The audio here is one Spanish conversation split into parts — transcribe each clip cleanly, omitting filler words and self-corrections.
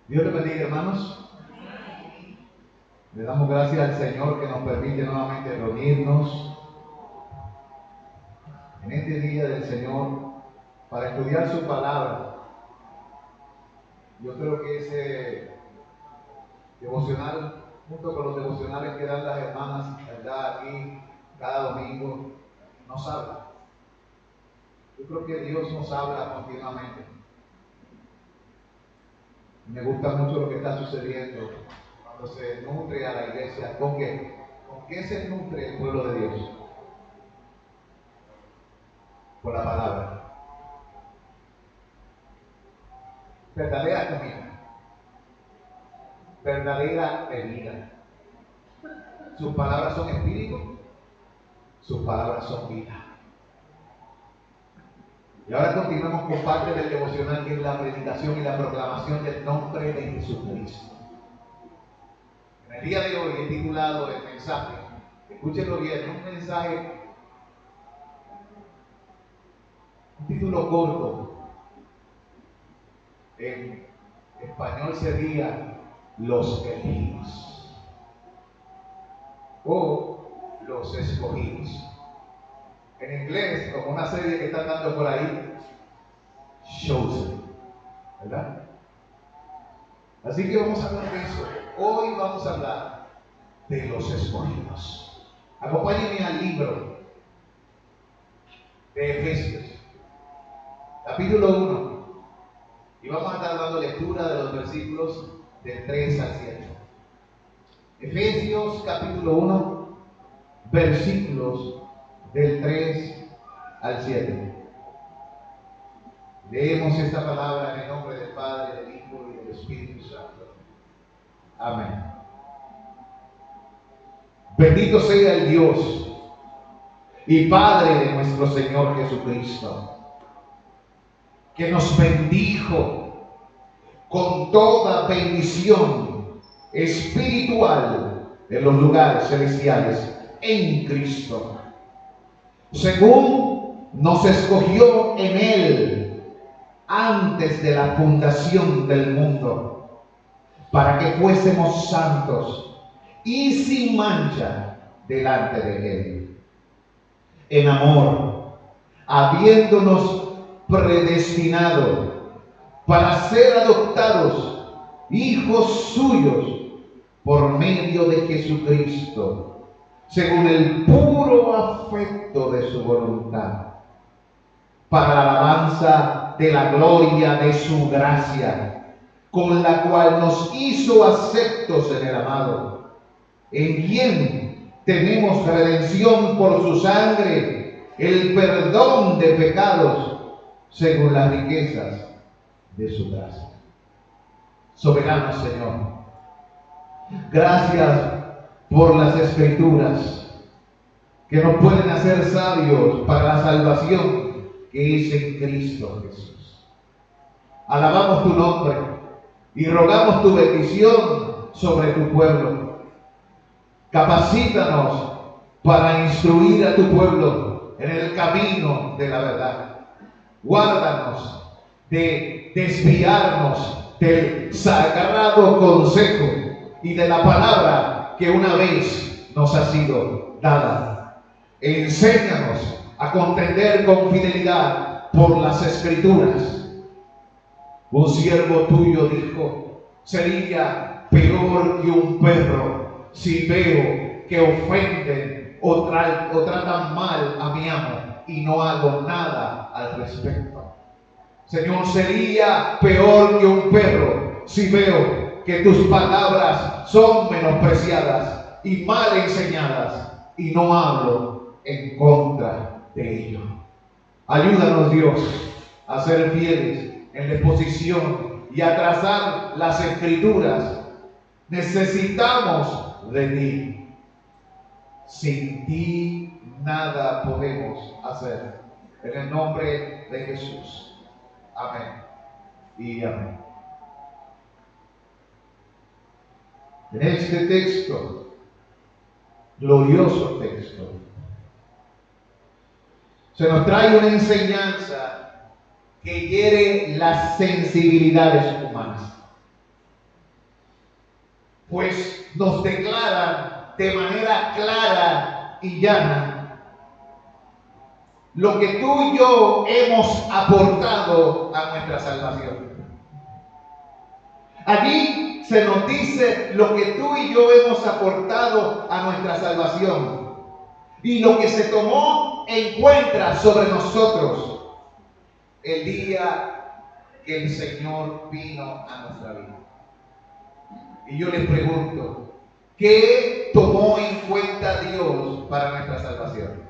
Dios te bendiga, hermanos. Le damos gracias al Señor que nos permite nuevamente reunirnos en este día del Señor para estudiar su palabra. Yo creo que ese devocional, junto con los devocionales que dan las hermanas, ¿verdad? Aquí cada domingo, nos habla. Yo creo que Dios nos habla continuamente. Me gusta mucho lo que está sucediendo cuando se nutre a la iglesia. ¿Con qué? ¿Con qué se nutre el pueblo de Dios? Por la palabra. Verdadera comida, verdadera bebida. Sus palabras son espíritu, sus palabras son vida. Y ahora continuamos con parte del devocional, que es la predicación y la proclamación del nombre de Jesucristo. En el día de hoy he titulado el mensaje, escúchenlo bien, un mensaje, un título corto. En español sería Los elegidos o Los escogidos. En inglés, como una serie que están dando por ahí, Chosen, ¿verdad? Así que vamos a hablar de eso. Hoy vamos a hablar de los escogidos. Acompáñenme al libro de Efesios, capítulo 1, y vamos a estar dando lectura de los versículos del 3 al 7. Efesios capítulo 1, versículos del 3 al 7. Leemos esta palabra en el nombre del Padre, del Hijo y del Espíritu Santo. Amén. Bendito sea el Dios y Padre de nuestro Señor Jesucristo, que nos bendijo con toda bendición espiritual en los lugares celestiales en Cristo, según nos escogió en Él antes de la fundación del mundo, para que fuésemos santos y sin mancha delante de Él, en amor, habiéndonos predestinado para ser adoptados hijos suyos por medio de Jesucristo, según el puro afecto de su voluntad, para la alabanza de la gloria de su gracia, con la cual nos hizo aceptos en el amado, en quien tenemos redención por su sangre, el perdón de pecados, según las riquezas de su gracia. Soberano Señor, gracias por las Escrituras que nos pueden hacer sabios para la salvación que es en Cristo Jesús. Alabamos tu nombre y rogamos tu bendición sobre tu pueblo. Capacítanos para instruir a tu pueblo en el camino de la verdad. Guárdanos de desviarnos del sagrado consejo y de la palabra que una vez nos ha sido dada. Enséñanos a contender con fidelidad por las Escrituras. Un siervo tuyo dijo: sería peor que un perro si veo que ofenden o tratan mal a mi amo y no hago nada al respecto. Señor, sería peor que un perro si veo que tus palabras son menospreciadas y mal enseñadas y no hablo en contra de ello. Ayúdanos, Dios, a ser fieles en la exposición y a trazar las Escrituras. Necesitamos de ti. Sin ti nada podemos hacer. En el nombre de Jesús. Amén y amén. En este texto, glorioso texto, se nos trae una enseñanza que hiere las sensibilidades humanas. pues nos declaran de manera clara y llana lo que tú y yo hemos aportado a nuestra salvación. Allí se nos dice lo que tú y yo hemos aportado a nuestra salvación y lo que se tomó en cuenta sobre nosotros el día que el Señor vino a nuestra vida. Y yo les pregunto, ¿qué tomó en cuenta Dios para nuestra salvación?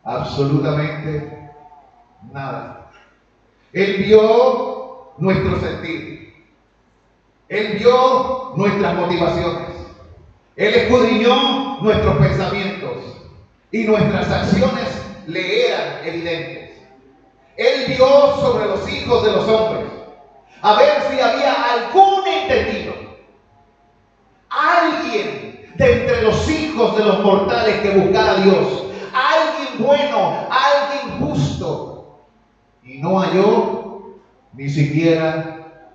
Absolutamente nada. Él vio nuestro sentir. Él vio nuestras motivaciones. Él escudriñó nuestros pensamientos y nuestras acciones le eran evidentes. Él vio sobre los hijos de los hombres a ver si había algún entendido, alguien de entre los hijos de los mortales que buscara a Dios, alguien bueno, alguien justo, y no halló ni siquiera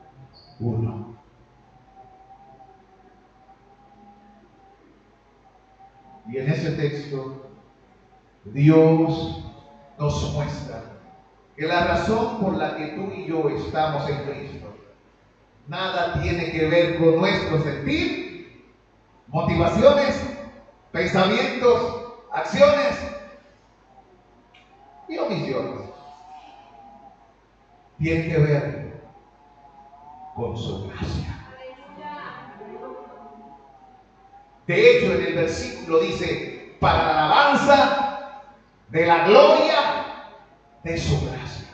uno. Y en ese texto Dios nos muestra que la razón por la que tú y yo estamos en Cristo nada tiene que ver con nuestro sentir, motivaciones, pensamientos, acciones y omisiones. Tiene que ver con su gracia. De hecho, en el versículo dice, para la alabanza de la gloria de su gracia.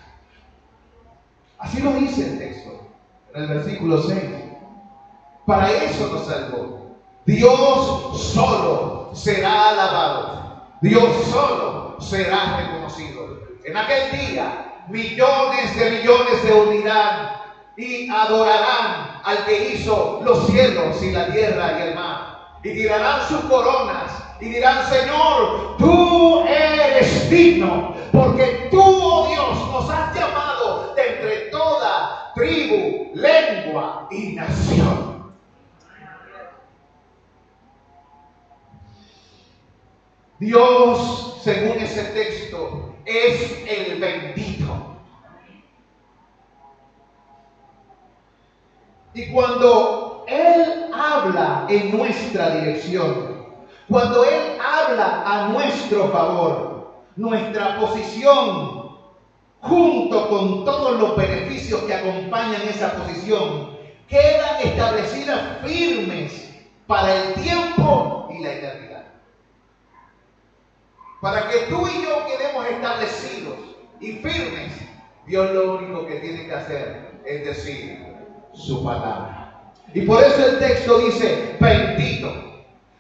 Así lo dice el texto, en el versículo 6. Para eso nos salvó. Dios solo será alabado. Dios solo será reconocido. En aquel día, millones de millones se unirán y adorarán al que hizo los cielos y la tierra y el mar. Y tirarán sus coronas y dirán, Señor, tú eres digno, porque tú, oh Dios, nos has llamado de entre toda tribu, lengua y nación. Dios, según ese texto, es el bendito. Y cuando Él habla en nuestra dirección, cuando Él habla a nuestro favor, nuestra posición, junto con todos los beneficios que acompañan esa posición, quedan establecidas firmes para el tiempo y la eternidad. Para que tú y yo quedemos establecidos y firmes, Dios lo único que tiene que hacer es decir su palabra. Y por eso el texto dice, bendito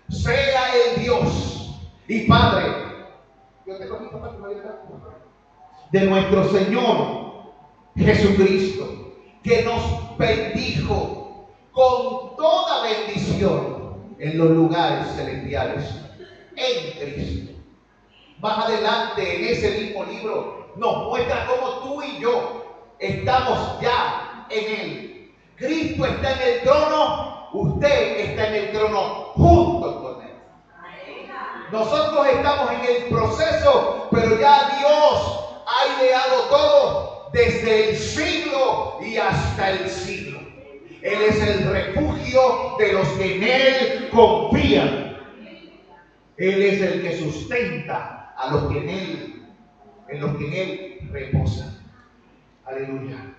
sea el Dios y Padre de nuestro Señor Jesucristo, que nos bendijo con toda bendición en los lugares celestiales en Cristo. Más adelante en ese mismo libro nos muestra cómo tú y yo estamos ya en Él. Cristo está en el trono, usted está en el trono junto con Él. Nosotros estamos en el proceso, pero ya Dios ha ideado todo desde el siglo y hasta el siglo. Él es el refugio de los que en Él confían. Él es el que sustenta a los que en los que en Él reposan. Aleluya.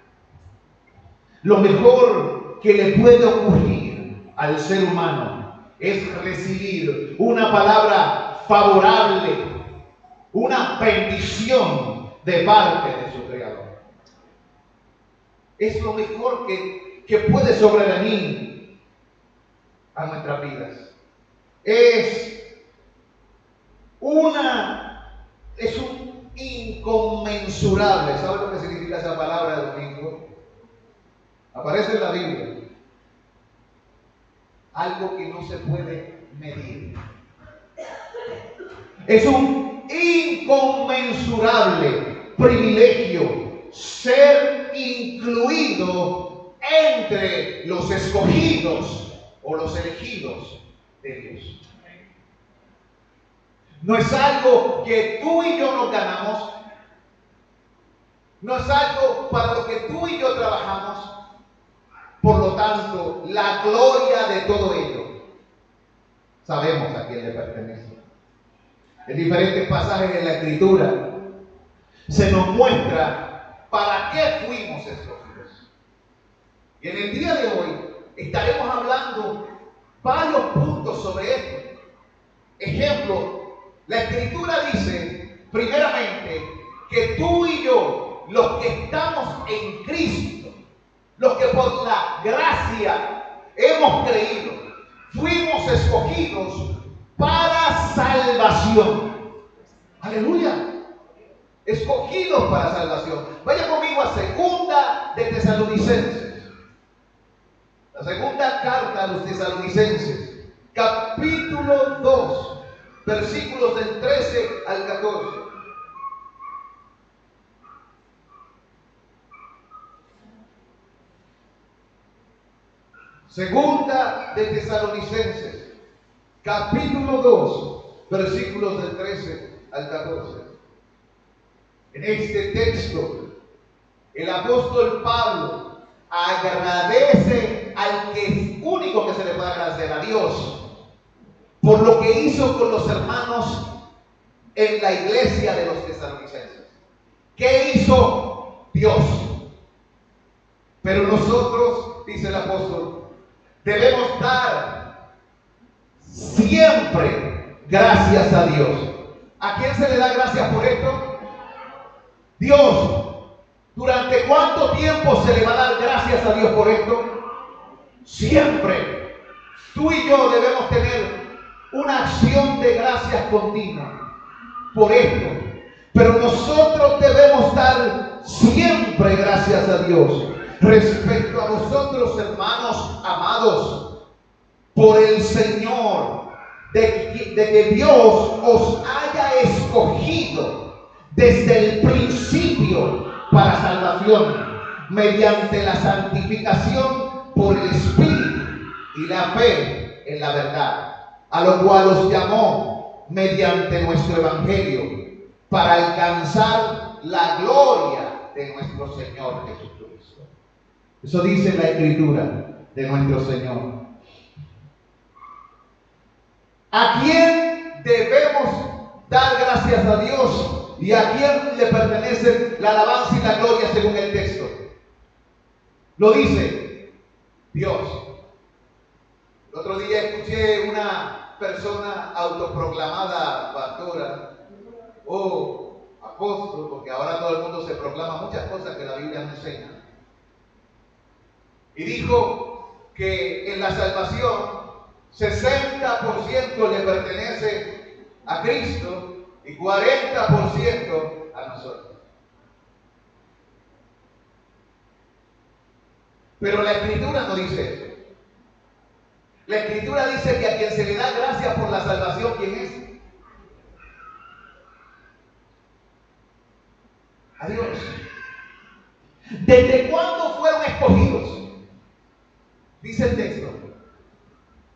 Lo mejor que le puede ocurrir al ser humano es recibir una palabra favorable, una bendición de parte de su Creador. Es lo mejor que puede sobrevenir a nuestras vidas. Es un inconmensurable. ¿Sabe lo que significa esa palabra, domingo? Aparece en la Biblia. Algo que no se puede medir. Es un inconmensurable privilegio ser incluido entre los escogidos o los elegidos de Dios. No es algo que tú y yo nos ganamos. No es algo para lo que tú y yo trabajamos. Por lo tanto, la gloria de todo ello, sabemos a quién le pertenece. En diferentes pasajes de la Escritura se nos muestra para qué fuimos escogidos. Y en el día de hoy estaremos hablando varios puntos sobre esto. Ejemplo, la Escritura dice, primeramente, que tú y yo, los que estamos en Cristo, los que por la gracia hemos creído, fuimos escogidos para salvación. Aleluya. Escogidos para salvación. Vaya conmigo a Segunda de Tesalonicenses. La segunda carta a los Tesalonicenses, capítulo 2, versículos del 13 al 14. Segunda de Tesalonicenses, capítulo 2, versículos del 13 al 14. En este texto, el apóstol Pablo agradece al que es único que se le puede agradecer, a Dios, por lo que hizo con los hermanos en la iglesia de los tesalonicenses. ¿Qué hizo Dios? Pero nosotros, dice el apóstol, debemos dar siempre gracias a Dios. ¿A quién se le da gracias por esto? Dios. ¿Durante cuánto tiempo se le va a dar gracias a Dios por esto? Siempre. Tú y yo debemos tener una acción de gracias continua por esto. Pero nosotros debemos dar siempre gracias a Dios. Respecto a vosotros, hermanos amados, por el Señor, de que Dios os haya escogido desde el principio para salvación, mediante la santificación por el Espíritu y la fe en la verdad, a lo cual os llamó mediante nuestro Evangelio, para alcanzar la gloria de nuestro Señor Jesucristo. Eso dice la Escritura de nuestro Señor. ¿A quién debemos dar gracias a Dios? ¿Y a quién le pertenece la alabanza y la gloria según el texto? Lo dice Dios. El otro día escuché una persona autoproclamada pastora o apóstol, porque ahora todo el mundo se proclama muchas cosas que la Biblia no enseña. Y dijo que en la salvación 60% le pertenece a Cristo y 40% a nosotros. Pero la Escritura no dice eso. La Escritura dice que a quien se le da gracias por la salvación, ¿quién es? A Dios. ¿Desde cuándo fueron escogidos? Dice el texto.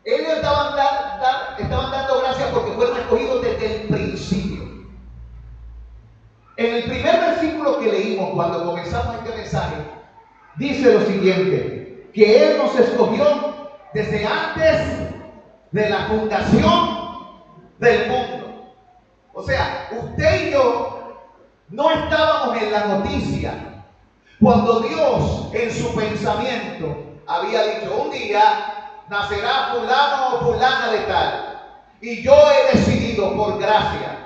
Ellos estaban dando gracias porque fueron escogidos desde el principio. En el primer versículo que leímos cuando comenzamos este mensaje, dice lo siguiente, que Él nos escogió desde antes de la fundación del mundo. O sea, usted y yo no estábamos en la noticia cuando Dios en su pensamiento había dicho, un día nacerá fulano o fulana de tal, y yo he decidido por gracia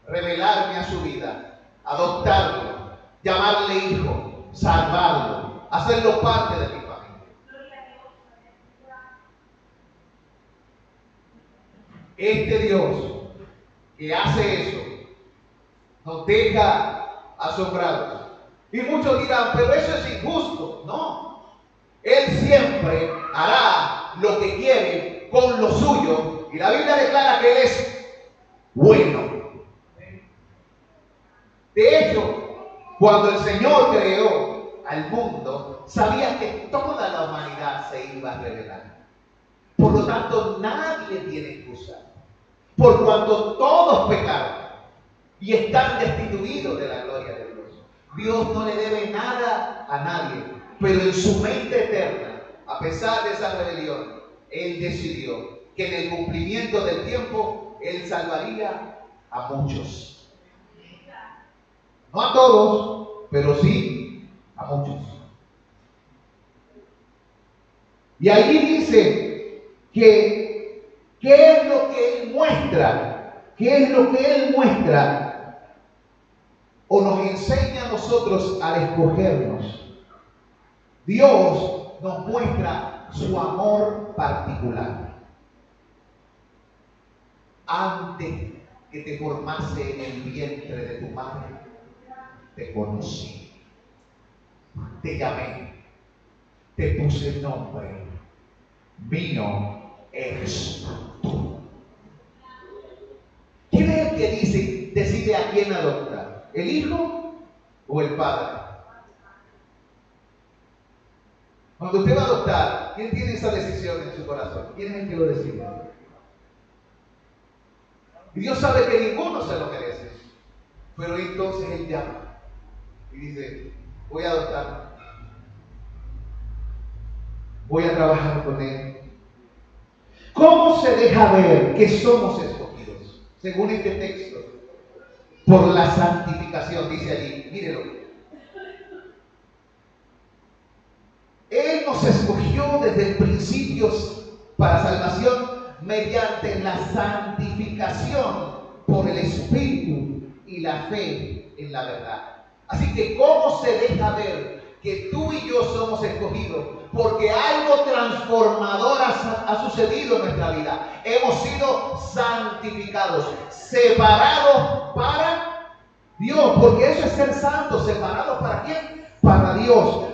revelarme a su vida, adoptarlo, llamarle hijo, salvarlo, hacerlo parte de mi familia. Este Dios que hace eso nos deja asombrados. Y muchos dirán, pero eso es injusto. No, Él siempre hará lo que quiere con lo suyo. Y la Biblia declara que Él es bueno. De hecho, cuando el Señor creó al mundo, sabía que toda la humanidad se iba a rebelar. Por lo tanto, nadie tiene excusa. Por cuanto todos pecaron y están destituidos de la gloria de Dios. Dios no le debe nada a nadie, pero en su mente eterna, a pesar de esa rebelión, Él decidió que en el cumplimiento del tiempo, Él salvaría a muchos. No a todos, pero sí a muchos. Y allí dice que ¿qué es lo que Él muestra? ¿Qué es lo que Él muestra? O nos enseña a nosotros al escogernos. Dios nos muestra su amor particular. Antes que te formase en el vientre de tu madre, te conocí, te llamé, te puse el nombre, mío eres tú. ¿Quién es el que decide a quién adoptar? ¿El hijo o el padre? Cuando usted va a adoptar, ¿quién tiene esa decisión en su corazón? ¿Quién es el que lo decide? Y Dios sabe que ninguno se lo merece. Pero entonces Él llama y dice, voy a adoptar. Voy a trabajar con Él. ¿Cómo se deja ver que somos escogidos? Según este texto, por la santificación, dice allí, mírelo. Él nos escogió desde el principio para salvación mediante la santificación por el Espíritu y la fe en la verdad. Así que, ¿cómo se deja ver que tú y yo somos escogidos? Porque algo transformador ha sucedido en nuestra vida. Hemos sido santificados, separados para Dios, porque eso es ser santos. ¿Separados para quién? Para Dios.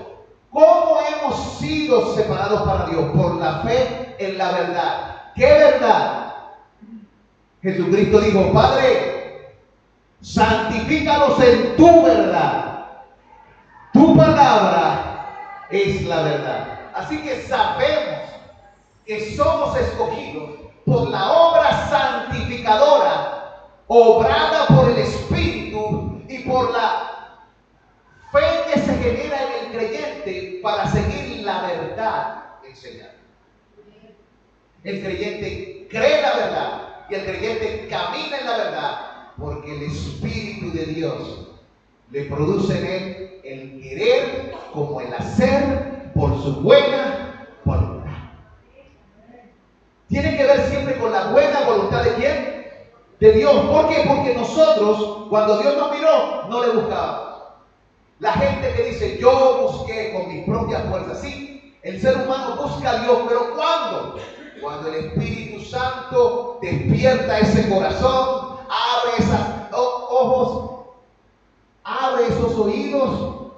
¿Cómo hemos sido separados para Dios? Por la fe en la verdad. ¿Qué verdad? Jesucristo dijo, Padre, santifícalos en tu verdad. Tu palabra es la verdad. Así que sabemos que somos escogidos por la obra santificadora, obrada por el Espíritu y por la fe que se genera en el creyente para seguir la verdad enseñada. El creyente cree la verdad y el creyente camina en la verdad porque el Espíritu de Dios le produce en él el querer como el hacer por su buena voluntad. Tiene que ver siempre con la buena voluntad de ¿quién? De Dios. ¿Por qué? Porque nosotros, cuando Dios nos miró, no le buscábamos. La gente que dice, yo busqué con mis propias fuerzas. Sí, el ser humano busca a Dios, pero ¿cuándo? Cuando el Espíritu Santo despierta ese corazón, abre esos ojos, abre esos oídos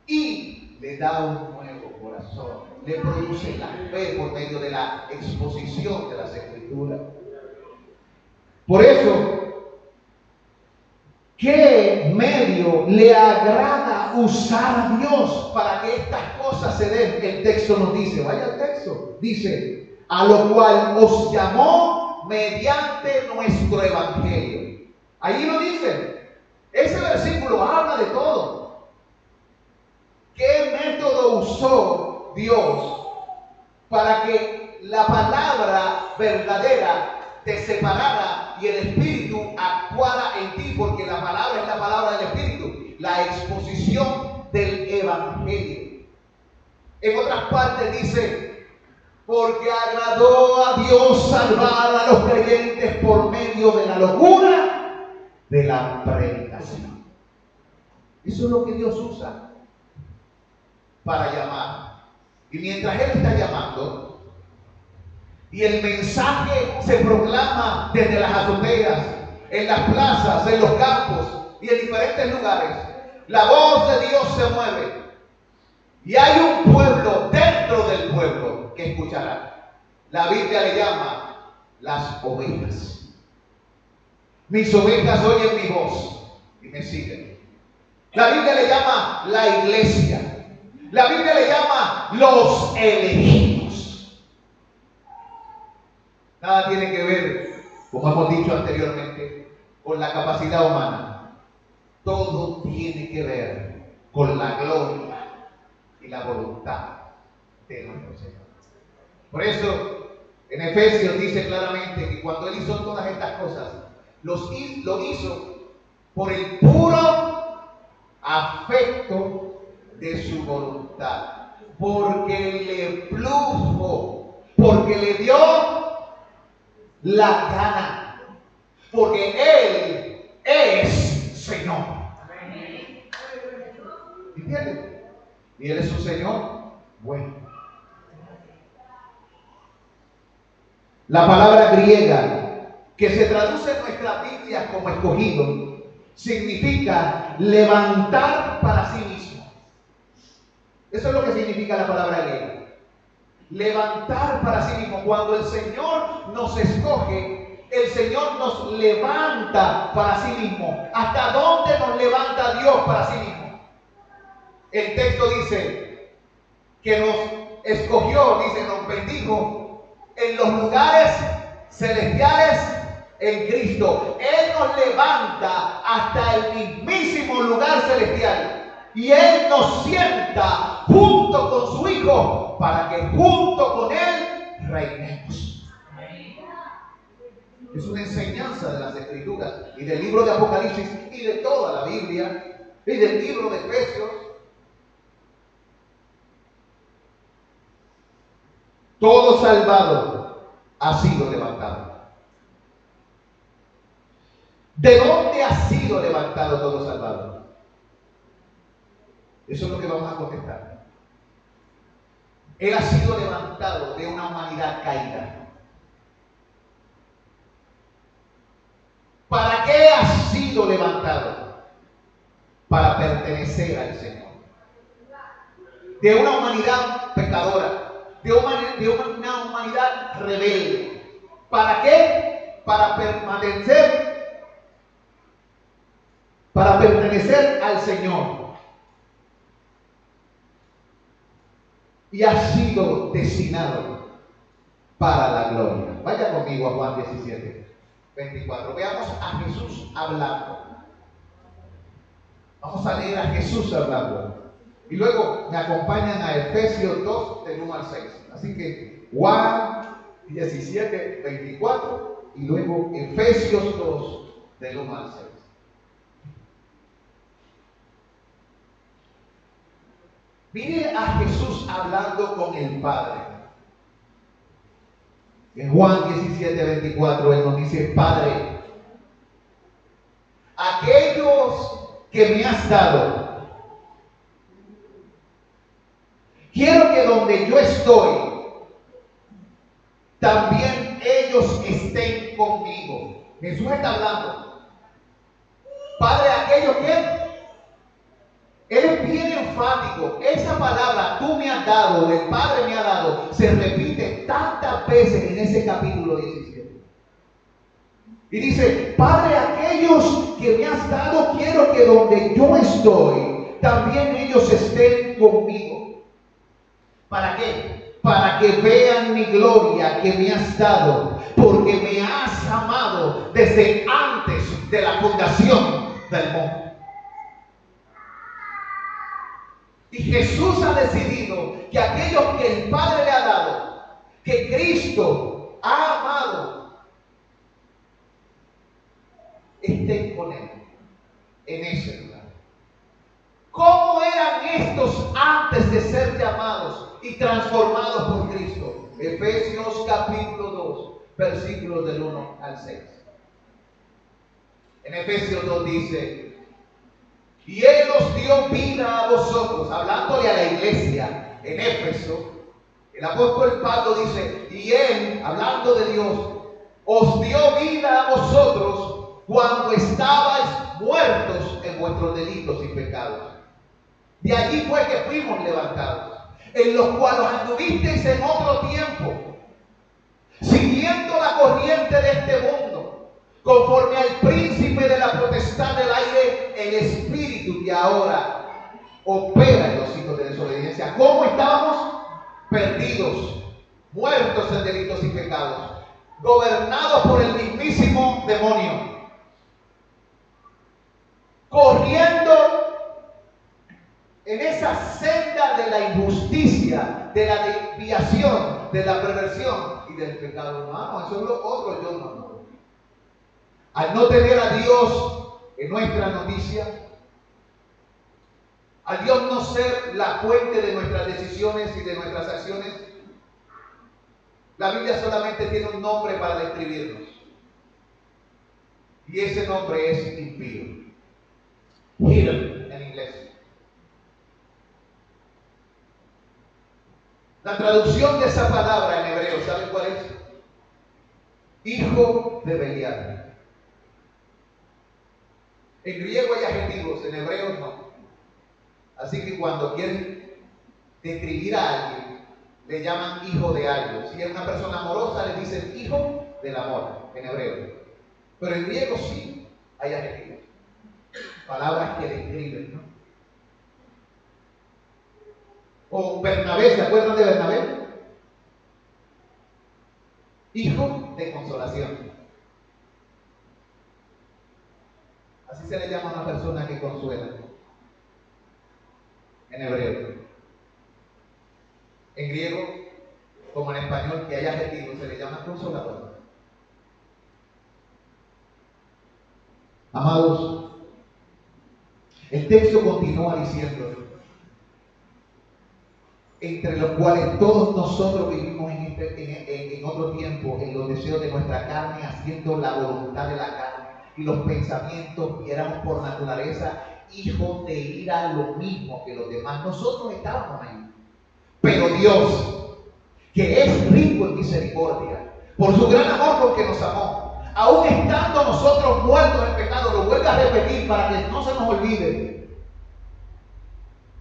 y le da un nuevo corazón. Le produce la fe por medio de la exposición de las Escrituras. Por eso, ¿qué medio le agrada usar a Dios para que estas cosas se den? El texto nos dice, vaya al texto, dice, a lo cual os llamó mediante nuestro evangelio. Ahí lo dice. Ese versículo habla de todo. ¿Qué método usó Dios para que la palabra verdadera te separara y el Espíritu actuara en ti? Porque la palabra es la palabra del Espíritu, la exposición del evangelio. En otras partes dice, porque agradó a Dios salvar a los creyentes por medio de la locura de la predicación. Eso es lo que Dios usa para llamar. Y mientras Él está llamando, y el mensaje se proclama desde las azoteas, en las plazas, en los campos y en diferentes lugares, la voz de Dios se mueve. Y hay un pueblo dentro del pueblo que escuchará. La Biblia le llama las ovejas. Mis ovejas oyen mi voz y me siguen. La Biblia le llama la iglesia. La Biblia le llama los elegidos. Nada tiene que ver, como hemos dicho anteriormente, con la capacidad humana. Todo tiene que ver con la gloria y la voluntad de nuestro Señor. Por eso, en Efesios dice claramente que cuando Él hizo todas estas cosas, lo hizo por el puro afecto de su voluntad, porque le plujo, porque le dio la gana, porque Él es Señor. ¿Entiendes? Y Él es un Señor bueno. La palabra griega que se traduce en nuestras Biblias como escogido significa levantar para sí mismo. Eso es lo que significa la palabra griega. Levantar para sí mismo. Cuando el Señor nos escoge, el Señor nos levanta para sí mismo. ¿Hasta dónde nos levanta Dios para sí mismo? El texto dice que nos escogió, dice, nos bendijo en los lugares celestiales en Cristo. Él nos levanta hasta el mismísimo lugar celestial y Él nos sienta junto con su Hijo para que junto con Él reinemos. Es una enseñanza de las Escrituras y del libro de Apocalipsis y de toda la Biblia y del libro de Efesios. Todo salvado ha sido levantado. ¿De dónde ha sido levantado todo salvado? Eso es lo que vamos a contestar. Él ha sido levantado de una humanidad caída. ¿Para qué ha sido levantado? Para pertenecer al Señor. De una humanidad pecadora. De una humanidad rebelde. ¿Para qué? Para pertenecer al Señor. Y ha sido destinado para la gloria. Vaya conmigo a Juan 17, 24. Veamos a Jesús hablando. Vamos a leer a Jesús hablando. Y luego me acompañan a Efesios 2, del 1 al 6. Así que Juan 17, 24 y luego Efesios 2, del 1 al 6. Mire a Jesús hablando con el Padre. En Juan 17, 24, Él nos dice: Padre, aquellos que me has dado, quiero que donde yo estoy, también ellos estén conmigo. Jesús está hablando. Padre, aquellos que... Él es bien enfático. Esa palabra, tú me has dado, el Padre me ha dado, se repite tantas veces en ese capítulo 17. Y dice: Padre, aquellos que me has dado, quiero que donde yo estoy, también ellos estén conmigo. ¿Para qué? Para que vean mi gloria que me has dado, porque me has amado desde antes de la fundación del mundo. Y Jesús ha decidido que aquellos que el Padre le ha dado, que Cristo ha amado, estén con Él en ese lugar. ¿Cómo eran estos antes de ser llamados y transformados por Cristo? Efesios capítulo 2, versículos del 1 al 6. En Efesios 2 dice: y Él os dio vida a vosotros, hablándole a la iglesia en Éfeso. El apóstol Pablo dice: y Él, hablando de Dios, os dio vida a vosotros cuando estabais muertos en vuestros delitos y pecados. De allí fue que fuimos levantados, en los cuales anduvisteis en otro tiempo, siguiendo la corriente de este mundo, conforme al príncipe de la potestad del aire, el espíritu que ahora opera en los hijos de desobediencia. ¿Cómo estábamos? Perdidos, muertos en delitos y pecados, gobernados por el mismísimo demonio, corriendo en esa senda de la injusticia, de la desviación, de la perversión y del pecado humano. Eso es lo otro yo no. Al no tener a Dios en nuestra noticia, al Dios no ser la fuente de nuestras decisiones y de nuestras acciones, la Biblia solamente tiene un nombre para describirnos. Y ese nombre es impío. Hidden en inglés. La traducción de esa palabra en hebreo, ¿saben cuál es? Hijo de Belial. En griego hay adjetivos, en hebreo no. Así que cuando quieren describir a alguien, le llaman hijo de algo. Si es una persona amorosa, le dicen hijo del amor, en hebreo. Pero en griego sí hay adjetivos. Palabras que describen, ¿no? O Bernabé, ¿se acuerdan de Bernabé? Hijo de consolación. Así se le llama a una persona que consuela. En hebreo. En griego, como en español, que hay adjetivos, se le llama consolador. Amados, el texto continúa diciendo, entre los cuales todos nosotros vivimos en otro tiempo, en los deseos de nuestra carne, haciendo la voluntad de la carne y los pensamientos, y éramos por naturaleza hijos de ira, lo mismo que los demás. Nosotros estábamos ahí. Pero Dios, que es rico en misericordia, por su gran amor con que nos amó, aún estando nosotros muertos en pecado, lo vuelve a repetir para que no se nos olvide,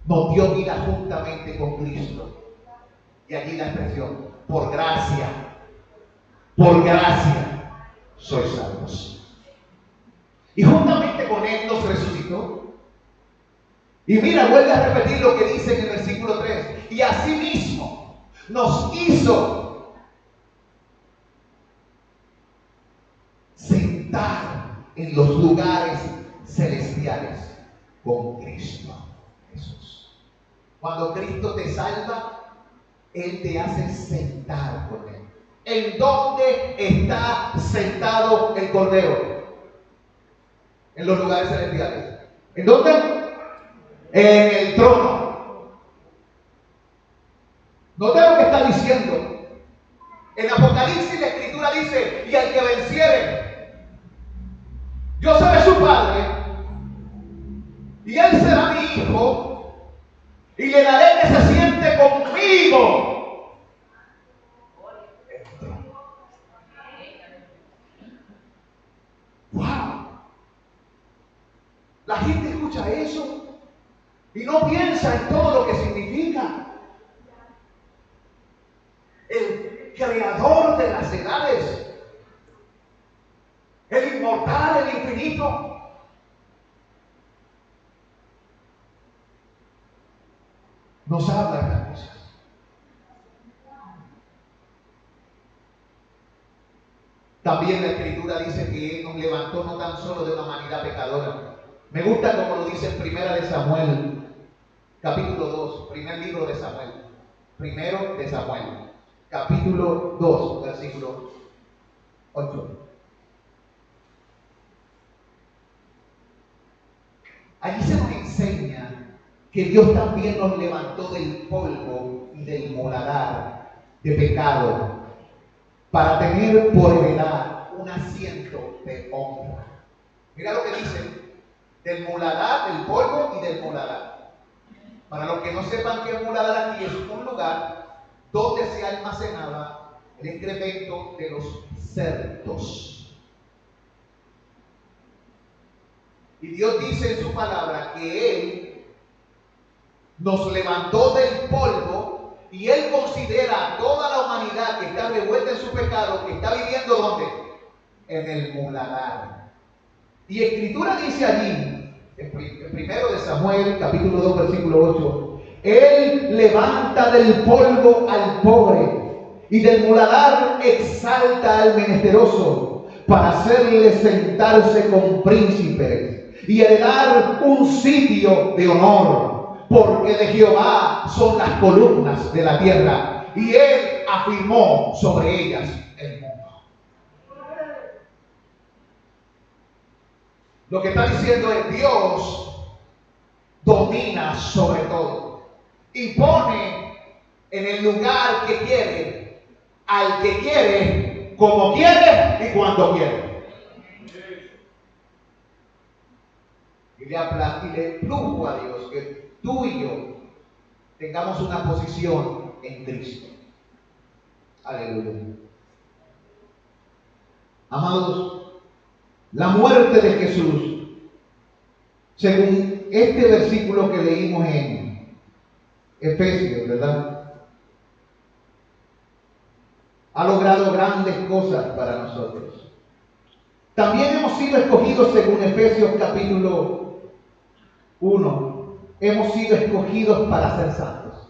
nos dio vida juntamente con Cristo. Y allí la expresión, por gracia sois salvos. Y juntamente con Él nos resucitó. Y mira, vuelve a repetir lo que dice en el versículo 3. Y asimismo nos hizo sentar en los lugares celestiales con Cristo Jesús. Cuando Cristo te salva, Él te hace sentar con Él. ¿En dónde está sentado el Cordero? En los lugares celestiales. ¿En dónde? En el trono. Nota lo que está diciendo. En Apocalipsis la Escritura dice, y al que venciere, yo seré su padre, y él será mi hijo, y le daré que se siente conmigo. ¡Wow! La gente escucha eso y no piensa en todo lo que significa. El creador de las edades, el inmortal, el infinito, nos habla de estas cosas. También la Escritura dice que Él nos levantó no tan solo de una humanidad pecadora. Me gusta como lo dice en Primera de Samuel, capítulo 2, primer libro de Samuel. Primero de Samuel, capítulo 2, versículo 8. Allí se nos enseña que Dios también nos levantó del polvo y del muladar de pecado para tener por heredad un asiento de honra. Mira lo que dice, del muladar, del polvo y del muladar. Para los que no sepan qué es muladar, aquí es un lugar donde se almacenaba el excremento de los cerdos. Y Dios dice en su palabra que Él nos levantó del polvo y Él considera a toda la humanidad que está revuelta en su pecado, que está viviendo ¿dónde? En el muladar. Y Escritura dice allí En primero de Samuel, capítulo 2, versículo 8. Él levanta del polvo al pobre y del muladar exalta al menesteroso para hacerle sentarse con príncipes y heredar un sitio de honor, porque de Jehová son las columnas de la tierra y él afirmó sobre ellas el mundo. Lo que está diciendo es: Dios domina sobre todo y pone en el lugar que quiere, al que quiere, como quiere y cuando quiere. Y le plugo a Dios que tú y yo tengamos una posición en Cristo. Aleluya. Amados, la muerte de Jesús, según este versículo que leímos en Efesios, ¿verdad?, ha logrado grandes cosas para nosotros. También hemos sido escogidos, según Efesios capítulo 1, hemos sido escogidos para ser santos.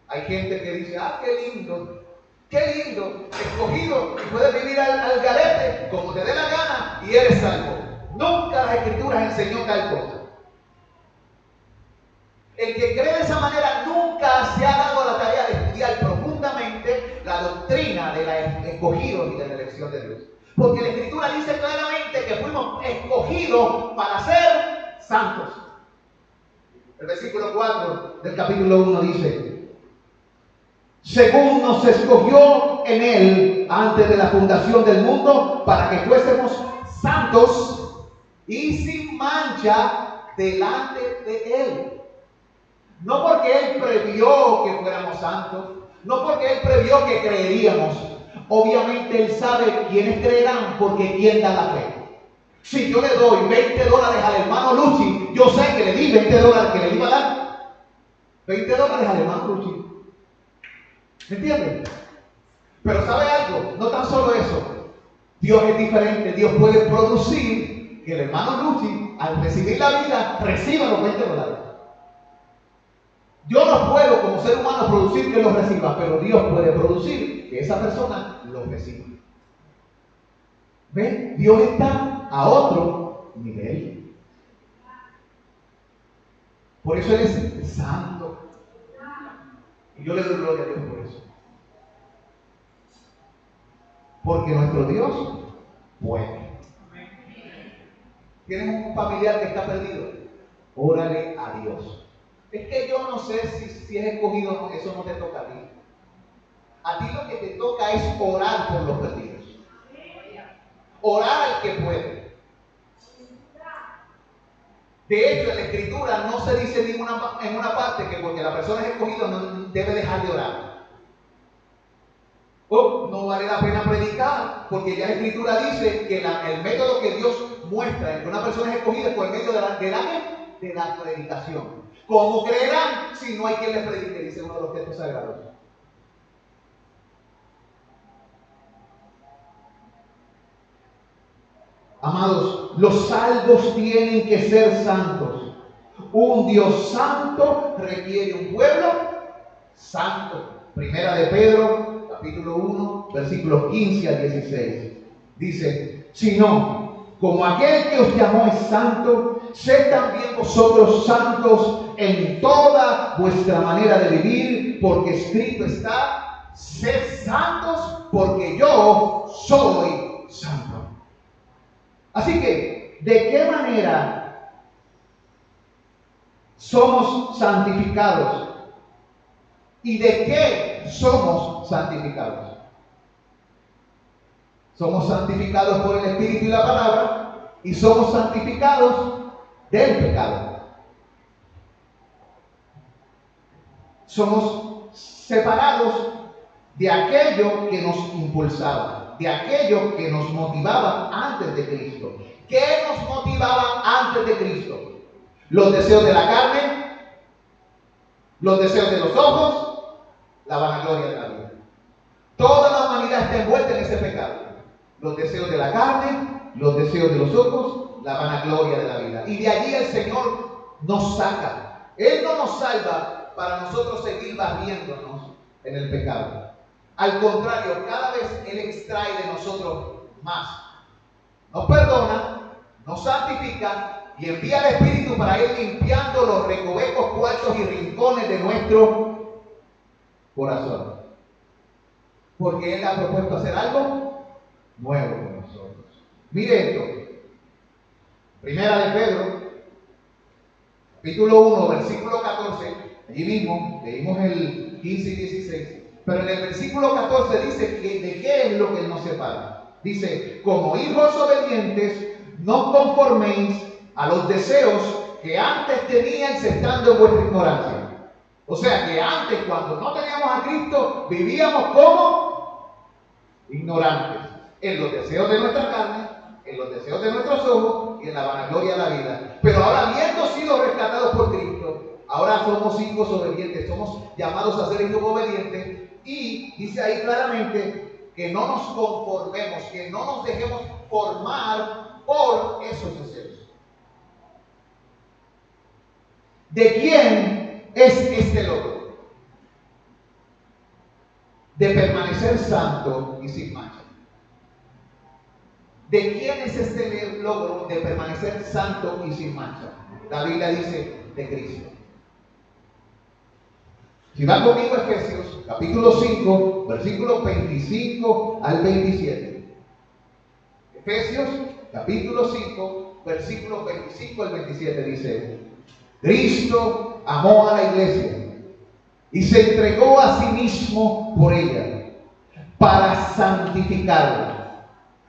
Hay gente que dice: ah, qué lindo, escogido, y puedes vivir al garete, como te dé la gana, y eres salvo. Nunca las Escrituras enseñó tal cosa. El que cree de esa manera nunca se ha dado la tarea de estudiar profundamente la doctrina de la escogidos y de la elección de Dios. Porque la Escritura dice claramente que fuimos escogidos para ser santos. El versículo 4 del capítulo 1 dice: según nos escogió en él antes de la fundación del mundo, para que fuésemos santos y sin mancha delante de él. No porque él previó que fuéramos santos, no porque él previó que creeríamos. Obviamente él sabe quiénes creerán, porque quién da la fe. Si yo le doy $20 al hermano Luchi, yo sé que le di $20 que le iba a dar $20 al hermano Luchi. ¿Me entienden? Pero ¿sabe algo? No tan solo eso. Dios es diferente. Dios puede producir que el hermano Luchi, al recibir la vida, reciba los $20. Yo no puedo como ser humano producir que los reciba, pero Dios puede producir que esa persona los reciba. ¿Ven? Dios está a otro nivel. Por eso Él es santo. Y yo le doy gloria a Dios por eso. Porque nuestro Dios puede. ¿Tienes un familiar que está perdido? Órale a Dios. Es que yo no sé si es escogido o no, eso no te toca a ti. A ti lo que te toca es orar por los perdidos. Orar al que puede. De hecho, en la Escritura no se dice en una parte que porque la persona es escogida no debe dejar de orar. O no vale la pena predicar, porque ya la Escritura dice que el método que Dios muestra en que una persona es escogida es por el medio de la predicación. ¿Cómo creerán si no hay quien les predique? Dice uno de los textos sagrados. Amados, los salvos tienen que ser santos. Un Dios santo requiere un pueblo santo. Primera de Pedro, capítulo 1, versículos 15 al 16. Dice: si no, como aquel que os llamó es santo, sed también vosotros santos en toda vuestra manera de vivir, porque escrito está: sed santos porque yo soy santo. Así que, ¿de qué manera somos santificados? ¿Y de qué somos santificados? Somos santificados por el Espíritu y la palabra, y somos santificados del pecado. Somos separados de aquello que nos impulsaba, de aquello que nos motivaba antes de Cristo. ¿Qué nos motivaba antes de Cristo? Los deseos de la carne, los deseos de los ojos, la vanagloria de la vida. Toda la humanidad está envuelta en ese pecado. Los deseos de la carne, los deseos de los ojos la vanagloria de la vida. Y de allí el Señor nos saca. Él no nos salva para nosotros seguir barriéndonos en el pecado. Al contrario, cada vez Él extrae de nosotros más. Nos perdona, nos santifica y envía al Espíritu para ir limpiando los recovecos, cuartos y rincones de nuestro corazón. Porque Él ha propuesto hacer algo nuevo con nosotros. Mire esto. Primera de Pedro, capítulo 1, versículo 14. Allí mismo, leímos el 15 y 16. Pero en el versículo 14 dice que de qué es lo que Él nos separa. Dice, como hijos obedientes, no conforméis a los deseos que antes teníais estando en vuestra ignorancia. O sea que antes, cuando no teníamos a Cristo, vivíamos como ignorantes, en los deseos de nuestra carne, en los deseos de nuestros ojos y en la vanagloria de la vida. Pero ahora, habiendo sido rescatados por Cristo, ahora somos hijos obedientes, somos llamados a ser hijos obedientes. Y dice ahí claramente que no nos conformemos, que no nos dejemos formar por esos deseos. ¿De quién es este logro? De permanecer santo y sin mancha. ¿De quién es este logro de permanecer santo y sin mancha? La Biblia dice, de Cristo. Si van conmigo a Efesios, capítulo 5, versículos 25 al 27. Efesios, capítulo 5, versículos 25 al 27 dice, Cristo amó a la iglesia y se entregó a sí mismo por ella, para santificarla,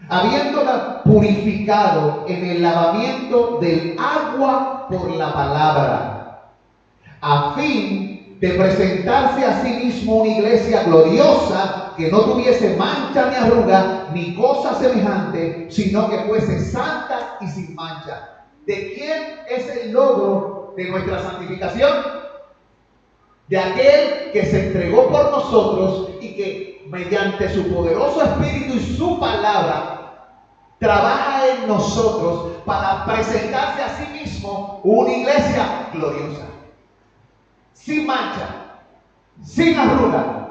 habiéndola purificado en el lavamiento del agua por la palabra, a fin de presentarse a sí mismo una iglesia gloriosa, que no tuviese mancha ni arruga, ni cosa semejante, sino que fuese santa y sin mancha. ¿De quién es el logro de nuestra santificación? De aquel que se entregó por nosotros y que mediante su poderoso Espíritu y su palabra trabaja en nosotros para presentarse a sí mismo una iglesia gloriosa, sin mancha, sin arruga,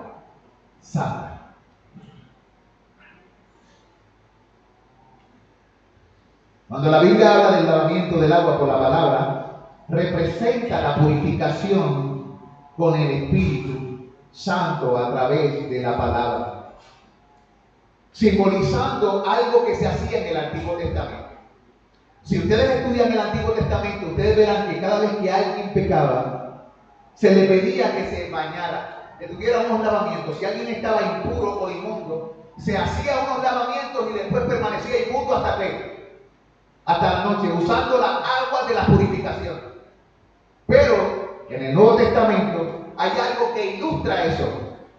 santa. Cuando la Biblia habla del lavamiento del agua por la palabra, representa la purificación con el Espíritu Santo a través de la palabra, simbolizando algo que se hacía en el Antiguo Testamento. Si ustedes estudian el Antiguo Testamento, ustedes verán que cada vez que alguien pecaba, se le pedía que se bañara, que tuviera unos lavamientos. Si alguien estaba impuro o inmundo, se hacía unos lavamientos y después permanecía inmundo hasta la noche, usando las aguas de la purificación. Pero en el Nuevo Testamento hay algo que ilustra eso.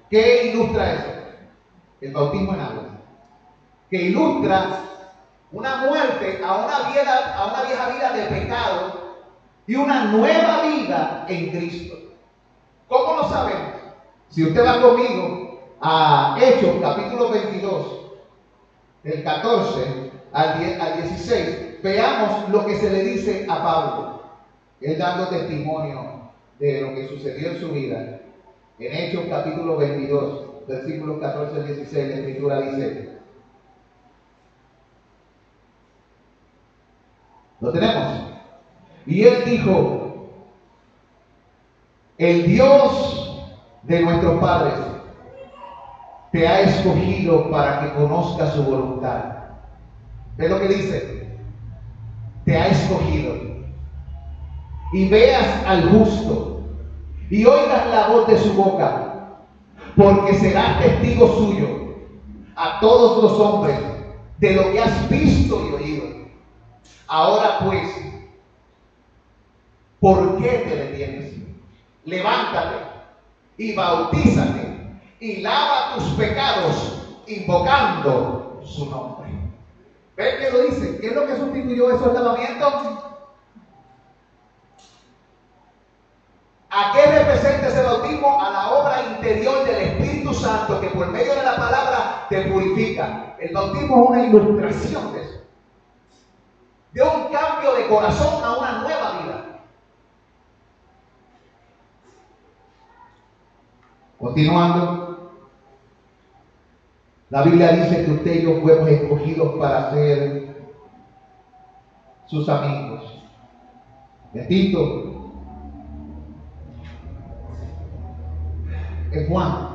¿Qué ilustra eso? El bautismo en agua. Que ilustra una muerte a una vieja vida de pecado y una nueva vida en Cristo. ¿Cómo lo sabemos? Si usted va conmigo a Hechos capítulo 22, del 14 al 16, veamos lo que se le dice a Pablo, él dando testimonio de lo que sucedió en su vida. En Hechos capítulo 22, versículos 14 al 16, la Escritura dice, ¿lo tenemos? Y él dijo, el Dios de nuestros padres te ha escogido para que conozcas su voluntad. ¿Ve lo que dice? Te ha escogido. Y veas al justo y oigas la voz de su boca, porque serás testigo suyo a todos los hombres de lo que has visto y oído. Ahora pues, ¿por qué te detienes? Levántate y bautízate y lava tus pecados invocando su nombre. ¿Ven que lo dice? ¿Qué es lo que sustituyó esos lavamientos? ¿A qué representa ese bautismo? A la obra interior del Espíritu Santo que por medio de la palabra te purifica. El bautismo es una ilustración de eso, de un corazón a una nueva vida. Continuando, la Biblia dice que usted y yo fuimos escogidos para ser sus amigos. Bendito. En Juan,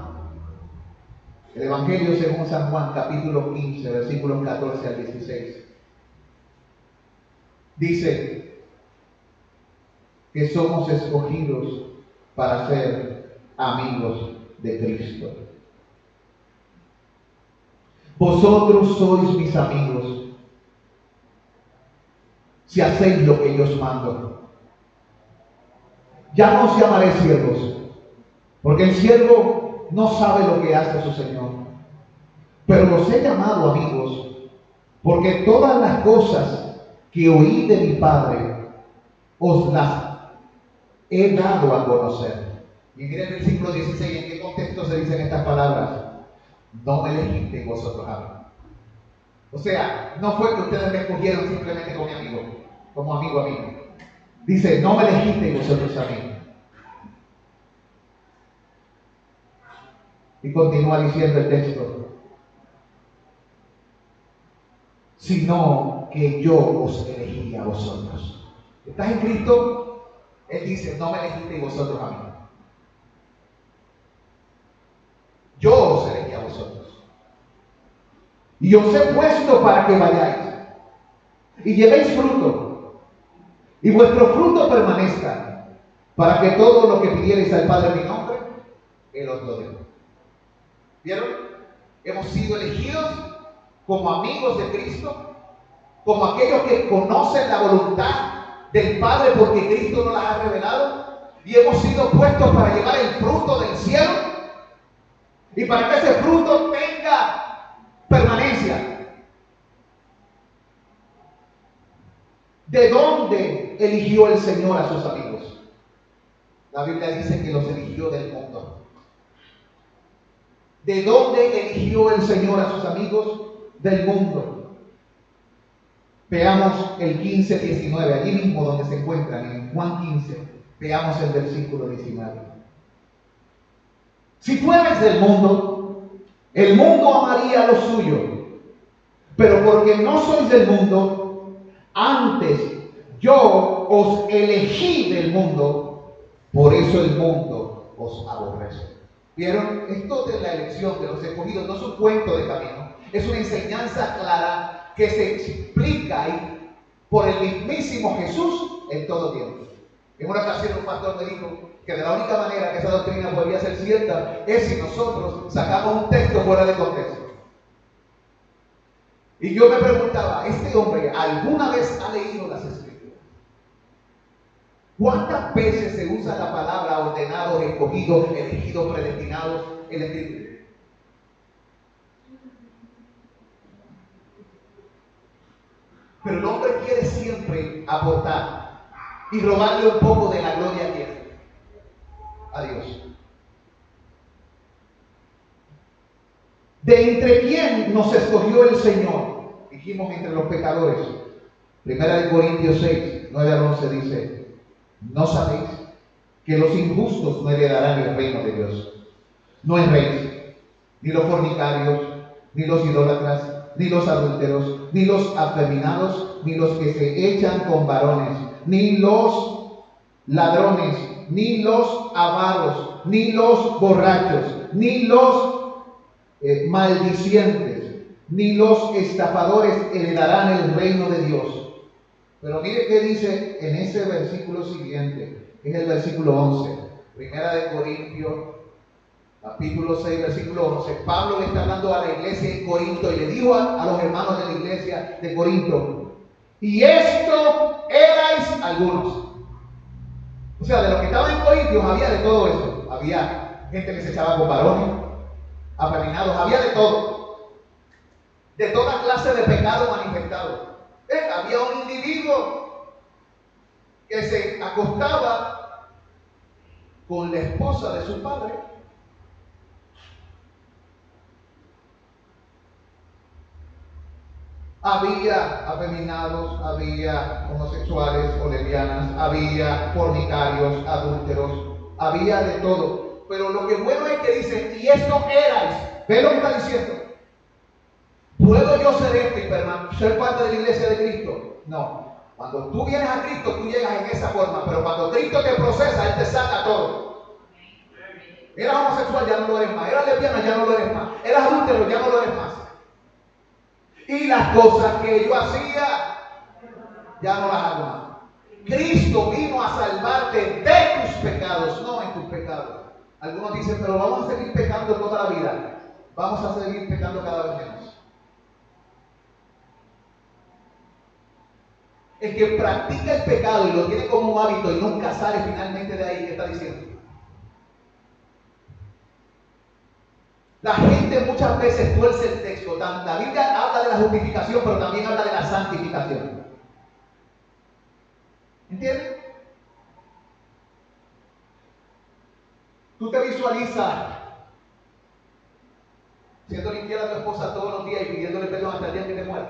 el Evangelio según San Juan, capítulo 15, versículos 14 al 16. Dice que somos escogidos para ser amigos de Cristo. Vosotros sois mis amigos si hacéis lo que yo os mando. Ya no os llamaré siervos, porque el siervo no sabe lo que hace su Señor. Pero los he llamado amigos, porque todas las cosas que oí de mi Padre os las he dado a conocer. Y miren el versículo 16, ¿en qué contexto se dicen estas palabras? No me elegiste y vosotros a mí. O sea, no fue que ustedes me escogieron simplemente como amigo, como amigo a mí. Dice, no me elegiste y vosotros a mí. Y continúa diciendo el texto, sino que yo os elegí a vosotros. ¿Estás en Cristo? Él dice, no me elegiste y vosotros a mí. Yo os elegí a vosotros. Y os he puesto para que vayáis y llevéis fruto, y vuestro fruto permanezca, para que todo lo que pidierais al Padre en mi nombre, Él os lo dé. ¿Vieron? Hemos sido elegidos como amigos de Cristo, como aquellos que conocen la voluntad del Padre porque Cristo nos las ha revelado, y hemos sido puestos para llevar el fruto del cielo y para que ese fruto tenga permanencia. ¿De dónde eligió el Señor a sus amigos? La Biblia dice que los eligió del mundo. ¿De dónde eligió el Señor a sus amigos? Del mundo. Veamos el 15-19, allí mismo donde se encuentran, en Juan 15. Veamos el versículo 19. Si fuerais del mundo, el mundo amaría lo suyo. Pero porque no sois del mundo, antes yo os elegí del mundo, por eso el mundo os aborrece. ¿Vieron? Esto de la elección de los escogidos no es un cuento de camino, es una enseñanza clara que se explica ahí por el mismísimo Jesús en todo tiempo. En una ocasión un pastor me dijo que de la única manera que esa doctrina podría ser cierta es si nosotros sacamos un texto fuera de contexto. Y yo me preguntaba, ¿este hombre alguna vez ha leído las Escrituras? ¿Cuántas veces se usa la palabra ordenados, escogidos, elegidos, predestinados en la Escritura? Pero el hombre quiere siempre aportar y robarle un poco de la gloria a Dios. ¿De entre quién nos escogió el Señor? Dijimos entre los pecadores. Primera de Corintios 6, 9 al 11 dice, ¿no sabéis que los injustos no heredarán el reino de Dios? No erréis, ni los fornicarios, ni los idólatras, ni los adúlteros, ni los afeminados, ni los que se echan con varones, ni los ladrones, ni los avaros, ni los borrachos, ni los maldicientes, ni los estafadores heredarán el reino de Dios. Pero mire qué dice en ese versículo siguiente, que es el versículo 11, Primera de Corintios, capítulo 6, versículo 11. Pablo le está hablando a la iglesia en Corinto y le dijo a los hermanos de la iglesia de Corinto, y esto erais algunos. O sea, de los que estaban en Corintios había de todo eso. Había gente que se echaba con varones, afeminados, había de todo. De toda clase de pecado manifestado. Había un individuo que se acostaba con la esposa de su padre. Había afeminados, había homosexuales o lesbianas, había fornicarios, adúlteros, había de todo. Pero lo que bueno es que dice, y esto erais. ¿Ve lo que está diciendo? ¿Puedo yo ser esto y ser parte de la iglesia de Cristo? No. Cuando tú vienes a Cristo, tú llegas en esa forma. Pero cuando Cristo te procesa, Él te saca todo. Eras homosexual, ya no lo eres más. Eras lesbiana, ya no lo eres más. Eras adúltero, ya no lo eres más. Y las cosas que yo hacía, ya no las hago más. Cristo vino a salvarte de tus pecados, no en tus pecados. Algunos dicen, pero vamos a seguir pecando toda la vida. Vamos a seguir pecando cada vez menos. El que practica el pecado y lo tiene como un hábito y nunca sale finalmente de ahí, ¿qué está diciendo? La gente muchas veces tuerce el texto. La Biblia habla de la justificación, pero también habla de la santificación. ¿Entiendes? Tú te visualizas siendo infiel a tu esposa todos los días y pidiéndole perdón hasta el día que te mueras.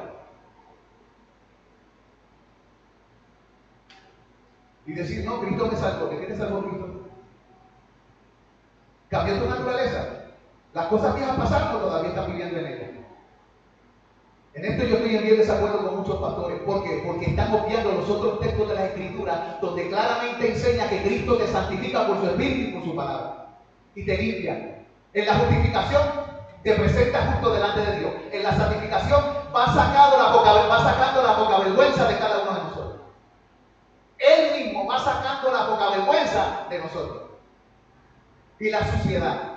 Y decir, no, Cristo me salvó. ¿De qué te salvó Cristo? ¿Cambió tu naturaleza? Las cosas viejas pasaron o todavía están viviendo en ellas. En esto yo estoy en bien desacuerdo con muchos pastores. ¿Por qué? Porque están obviando los otros textos de la Escritura donde claramente enseña que Cristo te santifica por su Espíritu y por su palabra. Y te limpia. En la justificación te presenta justo delante de Dios. En la santificación va sacando la poca vergüenza de cada uno de nosotros. Él mismo va sacando la poca vergüenza de nosotros. Y la suciedad.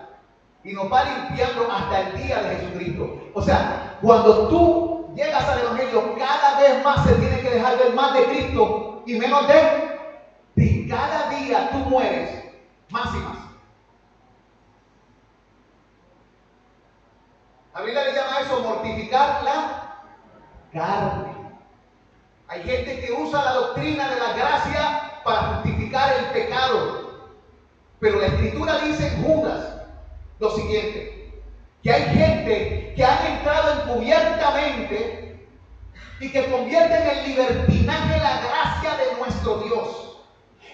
Y nos va limpiando hasta el día de Jesucristo. O sea, cuando tú llegas al Evangelio, cada vez más se tiene que dejar ver más de Cristo y menos de ti. Cada día tú mueres más y más. La Biblia le llama a eso mortificar la carne. Hay gente que usa la doctrina de la gracia para justificar el pecado. Pero la Escritura dice en Judas lo siguiente, que hay gente que han entrado encubiertamente y que convierten en libertinaje la gracia de nuestro Dios,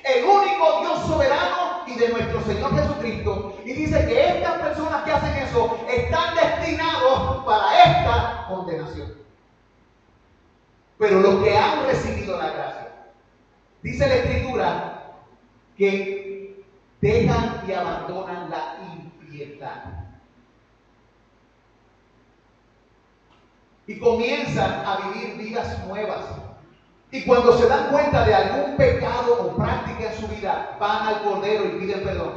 el único Dios soberano y de nuestro Señor Jesucristo, y dice que estas personas que hacen eso están destinados para esta condenación. Pero los que han recibido la gracia, dice la Escritura, que dejan y abandonan la impiedad y comienzan a vivir vidas nuevas. Y cuando se dan cuenta de algún pecado o práctica en su vida, van al Cordero y piden perdón.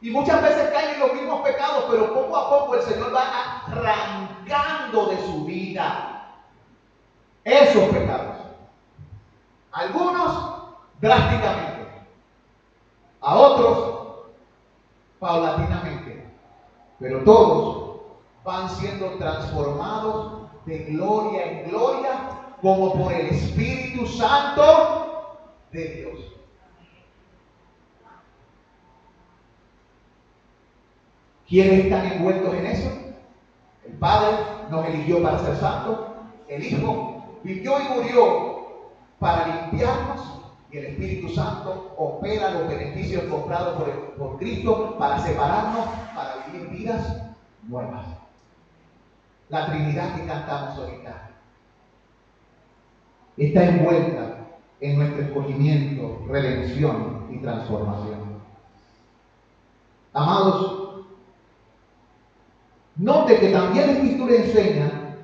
Y muchas veces caen en los mismos pecados, pero poco a poco el Señor va arrancando de su vida esos pecados. Algunos drásticamente, a otros paulatinamente, pero todos van siendo transformados de gloria en gloria como por el Espíritu Santo de Dios. ¿Quiénes están envueltos en eso? El Padre nos eligió para ser santos, el Hijo vivió y murió para limpiarnos, y el Espíritu Santo opera los beneficios comprados por Cristo para separarnos, para vivir vidas nuevas. La Trinidad que cantamos ahorita está envuelta en nuestro escogimiento, redención y transformación. Amados, note que también la Escritura enseña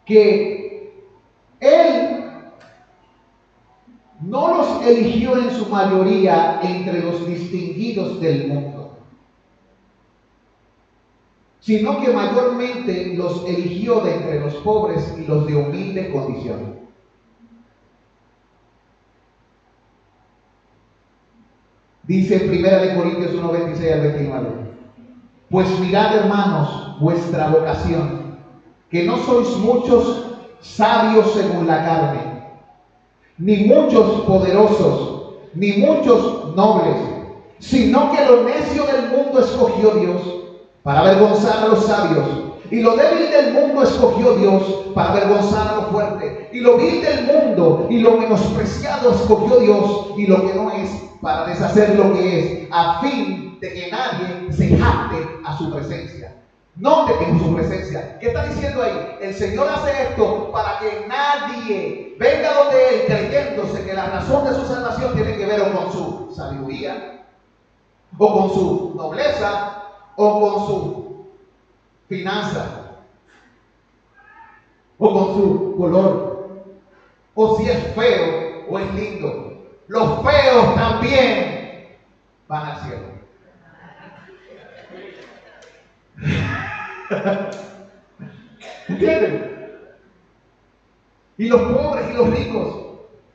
que Él no los eligió en su mayoría entre los distinguidos del mundo, sino que mayormente los eligió de entre los pobres y los de humilde condición. Dice en 1 Corintios 1, 26 al 29, pues mirad, hermanos, vuestra vocación, que no sois muchos sabios según la carne, ni muchos poderosos, ni muchos nobles, sino que lo necio del mundo escogió Dios, para avergonzar a los sabios. Y lo débil del mundo escogió Dios para avergonzar a lo fuerte. Y lo vil del mundo y lo menospreciado escogió Dios, y lo que no es, para deshacer lo que es, a fin de que nadie se jacte a su presencia. Note que en su presencia, ¿qué está diciendo ahí? El Señor hace esto para que nadie venga donde Él creyéndose que la razón de su salvación tiene que ver o con su sabiduría, o con su nobleza, o con su finanza, o con su color, o si es feo o es lindo. Los feos también van al cielo. ¿Entienden? Y los pobres y los ricos.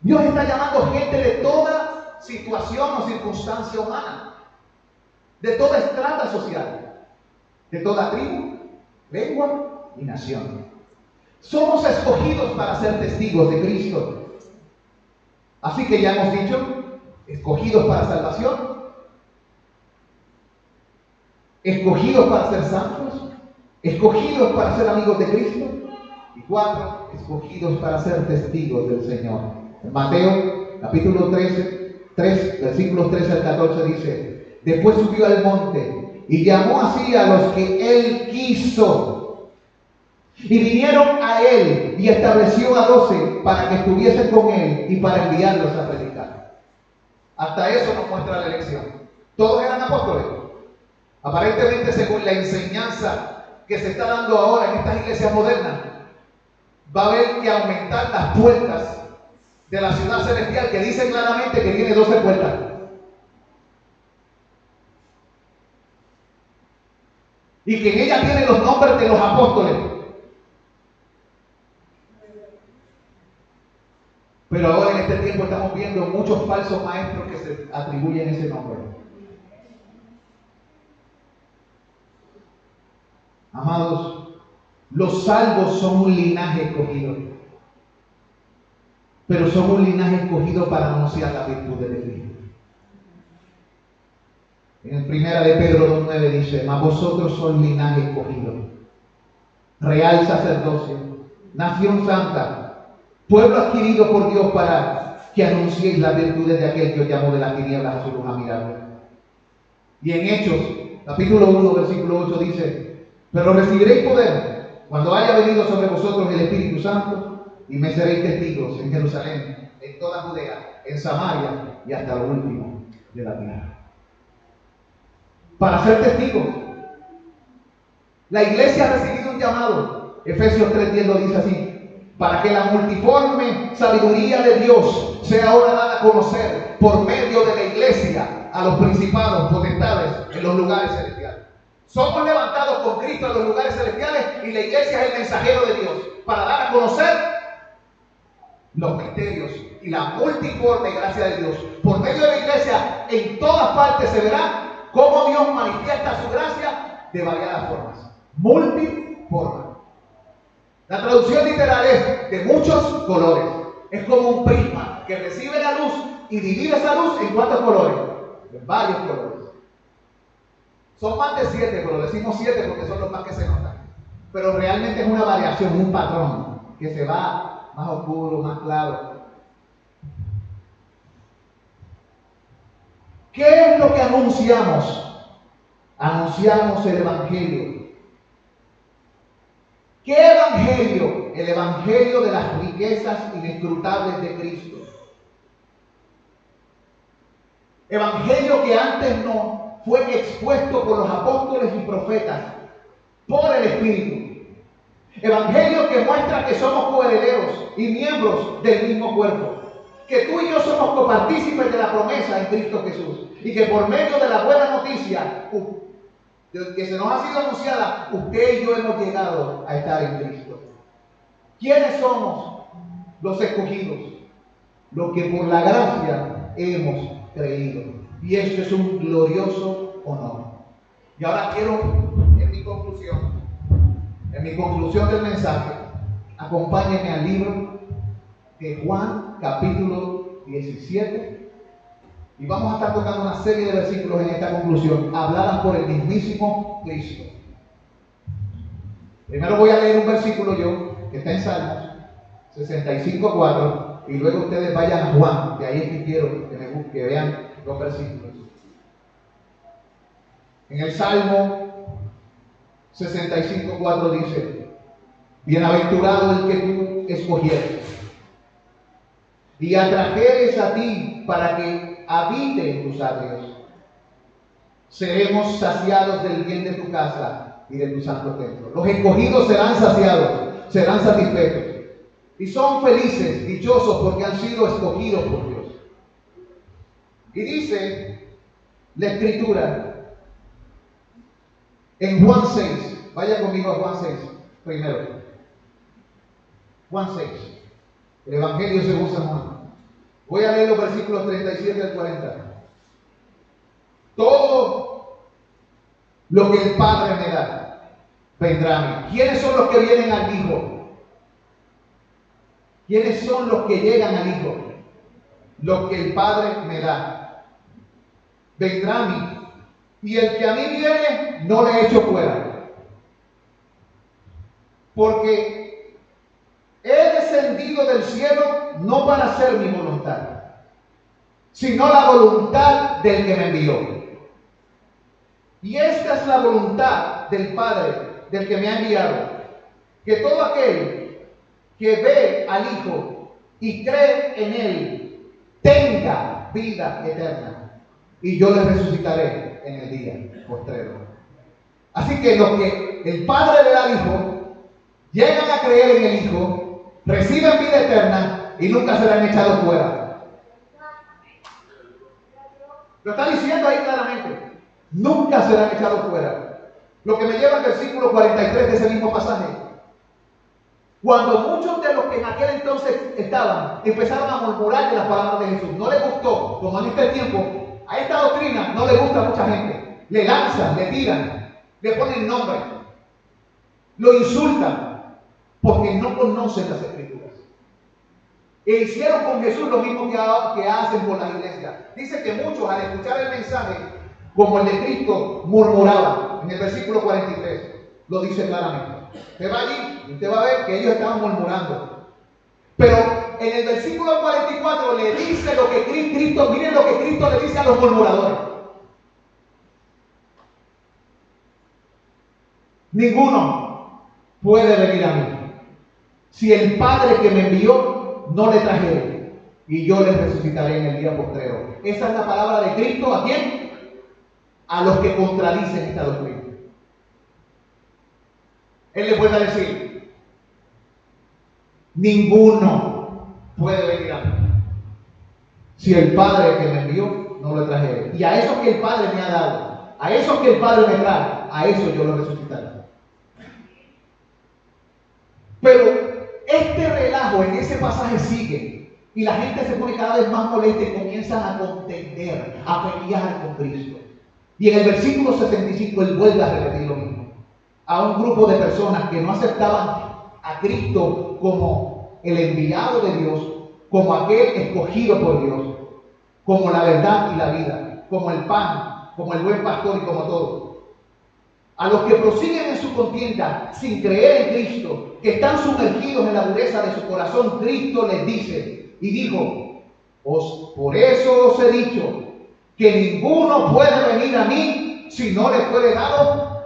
Dios está llamando gente de toda situación o circunstancia humana, de toda estrata social, de toda tribu, lengua y nación. Somos escogidos para ser testigos de Cristo. Así que ya hemos dicho, escogidos para salvación, escogidos para ser santos, escogidos para ser amigos de Cristo, y 4, escogidos para ser testigos del Señor. En Mateo capítulo 3, versículos 13 al 14 dice: después subió al monte y llamó así a los que Él quiso, y vinieron a Él, y estableció a 12 para que estuviesen con Él y para enviarlos a predicar. Hasta eso nos muestra la elección. Todos eran apóstoles. Aparentemente, según la enseñanza que se está dando ahora en estas iglesias modernas, va a haber que aumentar las puertas de la ciudad celestial, que dice claramente que tiene 12 puertas. Y que en ella tiene los nombres de los apóstoles. Pero ahora en este tiempo estamos viendo muchos falsos maestros que se atribuyen ese nombre. Amados, los salvos son un linaje escogido, pero son un linaje escogido para anunciar la virtud de Cristo. En primera de Pedro 2:9 dice: mas vosotros sois linaje escogido, real sacerdocio, nación santa, pueblo adquirido por Dios, para que anunciéis las virtudes de aquel que os llamó de las tinieblas a su luz admirable. Y en Hechos capítulo 1 versículo 8 dice: pero recibiréis poder cuando haya venido sobre vosotros el Espíritu Santo, y me seréis testigos en Jerusalén, en toda Judea, en Samaria y hasta lo último de la tierra. Para ser testigos, la iglesia ha recibido un llamado. Efesios 3:10 lo dice así: para que la multiforme sabiduría de Dios sea ahora dada a conocer por medio de la iglesia a los principados, potestades en los lugares celestiales. Somos levantados con Cristo en los lugares celestiales, y la iglesia es el mensajero de Dios para dar a conocer los misterios y la multiforme gracia de Dios. Por medio de la iglesia, en todas partes se verá cómo Dios manifiesta su gracia de variadas formas. Multiforme. La traducción literal es de muchos colores. Es como un prisma que recibe la luz y divide esa luz en ¿cuántos colores? En varios colores. Son más de 7, pero decimos 7 porque son los más que se notan. Pero realmente es una variación, un patrón, que se va más oscuro, más claro. ¿Qué es lo que anunciamos? Anunciamos el Evangelio. ¿Qué Evangelio? El Evangelio de las riquezas inescrutables de Cristo. Evangelio que antes no fue expuesto por los apóstoles y profetas, por el Espíritu. Evangelio que muestra que somos coherederos y miembros del mismo cuerpo, que tú y yo somos copartícipes de la promesa en Cristo Jesús, y que por medio de la buena noticia que se nos ha sido anunciada, usted y yo hemos llegado a estar en Cristo. ¿Quiénes somos los escogidos? Los que por la gracia hemos creído. Y esto es un glorioso honor. Y ahora quiero, en mi conclusión del mensaje, acompáñenme al libro de Juan, capítulo 17. Y vamos a estar tocando una serie de versículos en esta conclusión, habladas por el mismísimo Cristo. Primero voy a leer un versículo yo, que está en Salmos 65:4, y luego ustedes vayan a Juan, que ahí es que quiero que vean los versículos. En el Salmo 65:4 dice: bienaventurado el que tú escogieres y atrajeres a ti para que habite en tus atrios. Seremos saciados del bien de tu casa y de tu santo templo. Los escogidos serán saciados, serán satisfechos y son felices, dichosos, porque han sido escogidos por Dios. Y dice la Escritura en Juan 6, vaya conmigo a Juan 6 primero. Juan 6, el Evangelio según San Juan. Voy a leer los versículos 37 al 40. Todo lo que el Padre me da vendrá a mí. ¿Quiénes son los que vienen al Hijo? ¿Quiénes son los que llegan al Hijo? Lo que el Padre me da vendrá a mí. Y el que a mí viene, no le echo fuera. Porque he descendido del cielo no para hacer mi voluntad, sino la voluntad del que me envió. Y esta es la voluntad del Padre, del que me ha enviado, que todo aquel que ve al Hijo y cree en Él tenga vida eterna, y yo le resucitaré en el día postrero. Así que los que el Padre le da al Hijo llegan a creer en el Hijo, reciben vida eterna y nunca serán echados fuera. Lo está diciendo ahí claramente. Nunca serán echados fuera. Lo que me lleva al versículo 43 de ese mismo pasaje. Cuando muchos de los que en aquel entonces estaban empezaron a murmurar de las palabras de Jesús, no les gustó, como en este tiempo, a esta doctrina no le gusta a mucha gente. Le lanzan, le tiran, le ponen nombre, lo insultan, porque no conocen las Escrituras. E hicieron con Jesús lo mismo que hacen con las iglesias. Dice que muchos al escuchar el mensaje, como el de Cristo, murmuraban. En el versículo 43 lo dice claramente. Usted va allí y usted va a ver que ellos estaban murmurando. Pero en el versículo 44 le dice lo que Cristo, miren lo que Cristo le dice a los murmuradores. Ninguno puede venir a mí si el Padre que me envió no le trajere, y yo le resucitaré en el día postrero. Esa es la palabra de Cristo. ¿A quién? A los que contradicen esta doctrina. Él le puede decir: ninguno puede venir a mí si el Padre que me envió no lo trajere. Y a esos que el Padre me ha dado, a esos que el Padre me trae, a eso yo lo resucitaré. Pero este relajo en ese pasaje sigue, y la gente se pone cada vez más molesta y comienzan a contender, a pelear con Cristo. Y en el versículo 65 él vuelve a repetir lo mismo. A un grupo de personas que no aceptaban a Cristo como el enviado de Dios, como aquel escogido por Dios, como la verdad y la vida, como el pan, como el buen pastor y como todo. A los que prosiguen en su contienda sin creer en Cristo, que están sumergidos en la dureza de su corazón, Cristo les dice y dijo: por eso os he dicho que ninguno puede venir a mí si no le fuere dado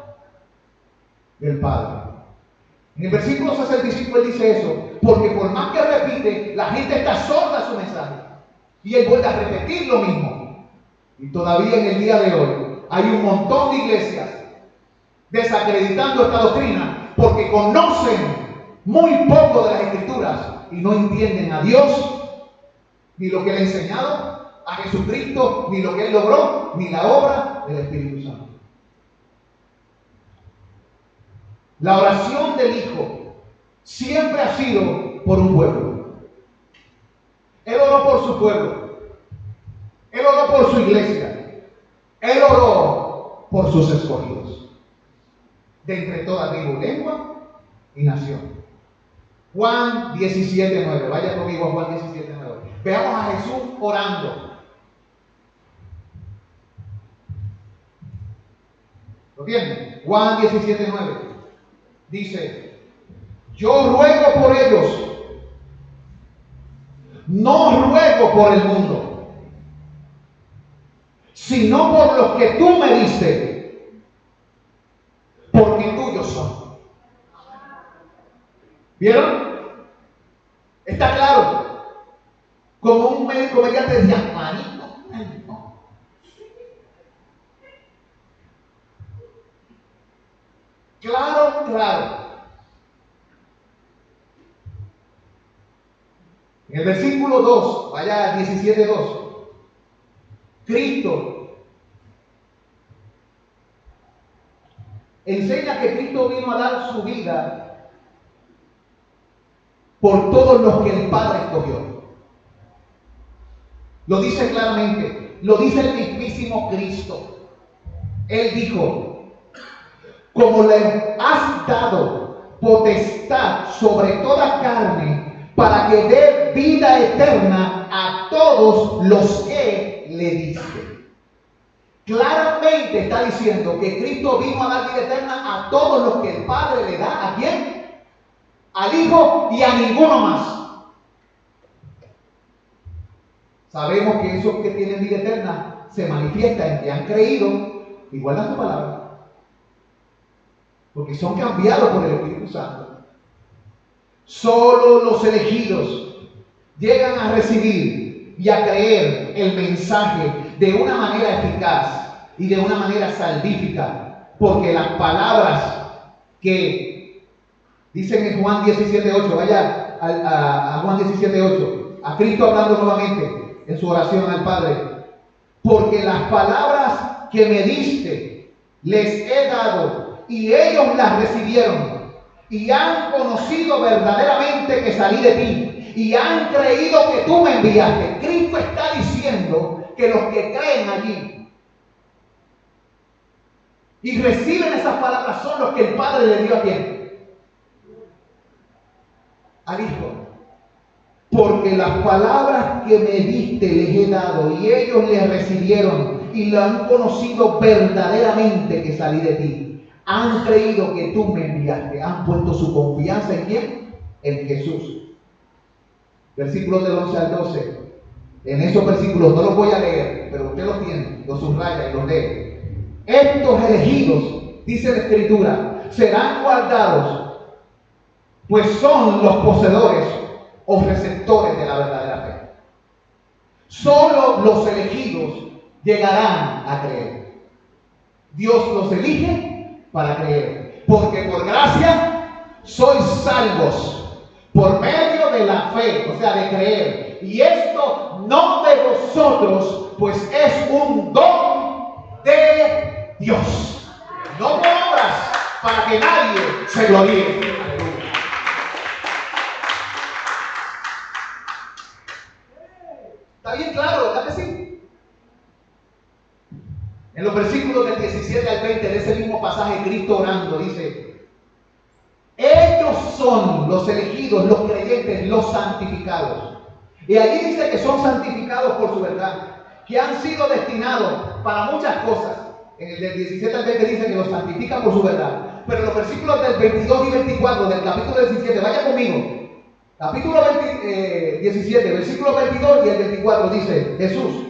del Padre. En el versículo 65 él dice eso, porque por más que repite, la gente está sorda a su mensaje. Y él vuelve a repetir lo mismo. Y todavía en el día de hoy hay un montón de iglesias desacreditando esta doctrina porque conocen muy poco de las Escrituras y no entienden a Dios, ni lo que le ha enseñado, a Jesucristo, ni lo que Él logró, ni la obra del Espíritu Santo. La oración del Hijo siempre ha sido por un pueblo. Él oró por su pueblo. Él oró por su iglesia. Él oró por sus escogidos, de entre toda tribu, lengua y nación. Juan 17:9. Vaya conmigo a Juan 17:9. Veamos a Jesús orando. ¿Lo tienen? Juan 17:9. Dice, yo ruego por ellos, no ruego por el mundo, sino por los que tú me diste, porque tuyos son. ¿Vieron? Está claro. Como un médico te decía, manito, no. Claro, claro. En el versículo 2, vaya 17:2, Cristo enseña que Cristo vino a dar su vida por todos los que el Padre escogió. Lo dice claramente, lo dice el mismísimo Cristo. Él dijo, como le has dado potestad sobre toda carne, para que dé vida eterna a todos los que le diste. Claramente está diciendo que Cristo vino a dar vida eterna a todos los que el Padre le da. ¿A quién? Al Hijo y a ninguno más. Sabemos que esos que tienen vida eterna se manifiestan en que han creído y guardan su palabra, porque son cambiados por el Espíritu Santo. Solo los elegidos llegan a recibir y a creer el mensaje de una manera eficaz y de una manera salvífica, porque las palabras que dicen en Juan 17:8, vaya a Juan 17:8, a Cristo hablando nuevamente en su oración al Padre, porque las palabras que me diste les he dado y ellos las recibieron y han conocido verdaderamente que salí de ti y han creído que tú me enviaste. Cristo está diciendo que los que creen allí y reciben esas palabras son los que el Padre le dio a quién? Al Hijo. Porque las palabras que me diste les he dado y ellos les recibieron y lo han conocido verdaderamente que salí de ti. Han creído que tú me enviaste. Han puesto su confianza en ¿quién? En Jesús. Versículos del 11 al 12. En esos versículos no los voy a leer, pero usted los tiene, los subraya y los lee. Estos elegidos, dice la Escritura, serán guardados, pues son los poseedores o receptores de la verdadera fe. Solo los elegidos llegarán a creer. Dios los elige para creer, porque por gracia sois salvos por medio de la fe, o sea, de creer. Y esto no de vosotros, pues es un don de Dios, no por obras, para que nadie se gloríe. Está bien claro, ¿verdad que sí? En los versículos del 17 al 20 de ese mismo pasaje, Cristo orando dice: ellos son los elegidos, los creyentes, los santificados. Y allí dice que son santificados por su verdad, que han sido destinados para muchas cosas. En el del 17 al 20 dice que los santifican por su verdad. Pero en los versículos del 22 y 24 del capítulo 17, vaya conmigo. Capítulo 17, versículo 22 y el 24 dice Jesús: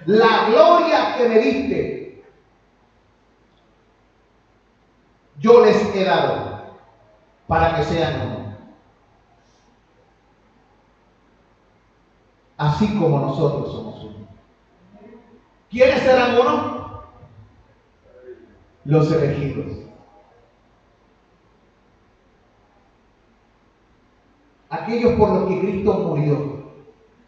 la gloria que me diste, yo les he dado para que sean uno, así como nosotros somos uno. ¿Quiénes serán uno? Los elegidos. Aquellos por los que Cristo murió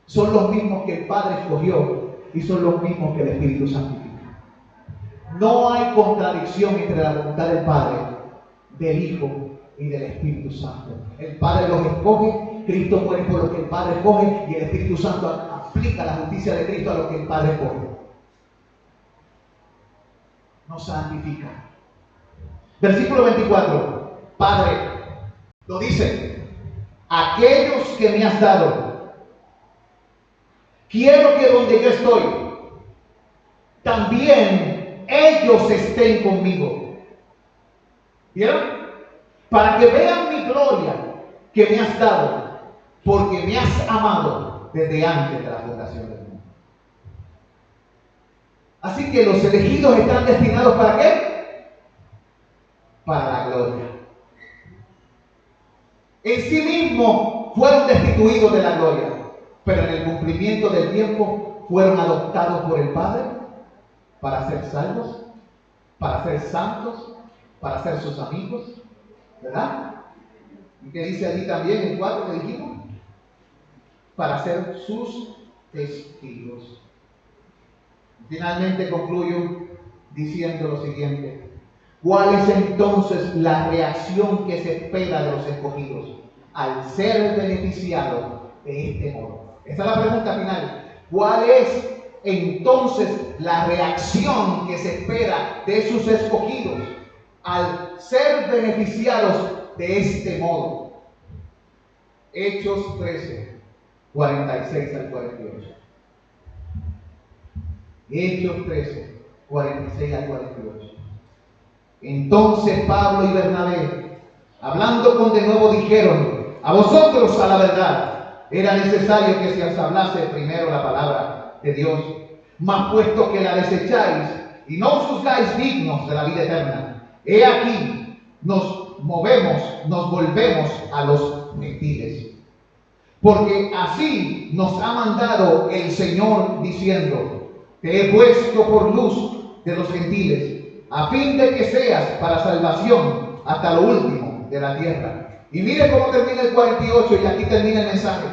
son los mismos que el Padre escogió y son los mismos que el Espíritu santifica. No hay contradicción entre la voluntad del Padre, del Hijo y del Espíritu Santo. El Padre los escoge, Cristo muere por lo que el Padre escoge y el Espíritu Santo aplica la justicia de Cristo a lo que el Padre escoge. Nos santifica. Versículo 24. Padre, lo dice: aquellos que me has dado, quiero que donde yo estoy, también ellos estén conmigo. ¿Vieron? para que vean mi gloria que me has dado, porque me has amado desde antes de la fundación del mundo. Así que los elegidos están destinados ¿para qué? Para la gloria. En sí mismos fueron destituidos de la gloria, pero en el cumplimiento del tiempo fueron adoptados por el Padre para ser salvos, para ser santos, para ser sus amigos, ¿verdad? ¿Y qué dice allí también en 4 que dijimos? Para ser sus testigos. Finalmente concluyo diciendo lo siguiente: ¿cuál es entonces la reacción que se espera de los escogidos al ser beneficiados de este modo? Esa es la pregunta final. ¿Cuál es entonces la reacción que se espera de sus escogidos al ser beneficiados de este modo? Hechos 13, 46 al 48. Hechos 13, 46 al 48. Entonces Pablo y Bernabé, hablando con de nuevo, dijeron: a vosotros a la verdad era necesario que se os hablase primero la palabra de Dios, mas puesto que la desecháis y no os juzgáis dignos de la vida eterna, he aquí nos volvemos a los gentiles. Porque así nos ha mandado el Señor diciendo: te he puesto por luz de los gentiles, a fin de que seas para salvación hasta lo último de la tierra. Y mire cómo termina el 48, y aquí termina el mensaje.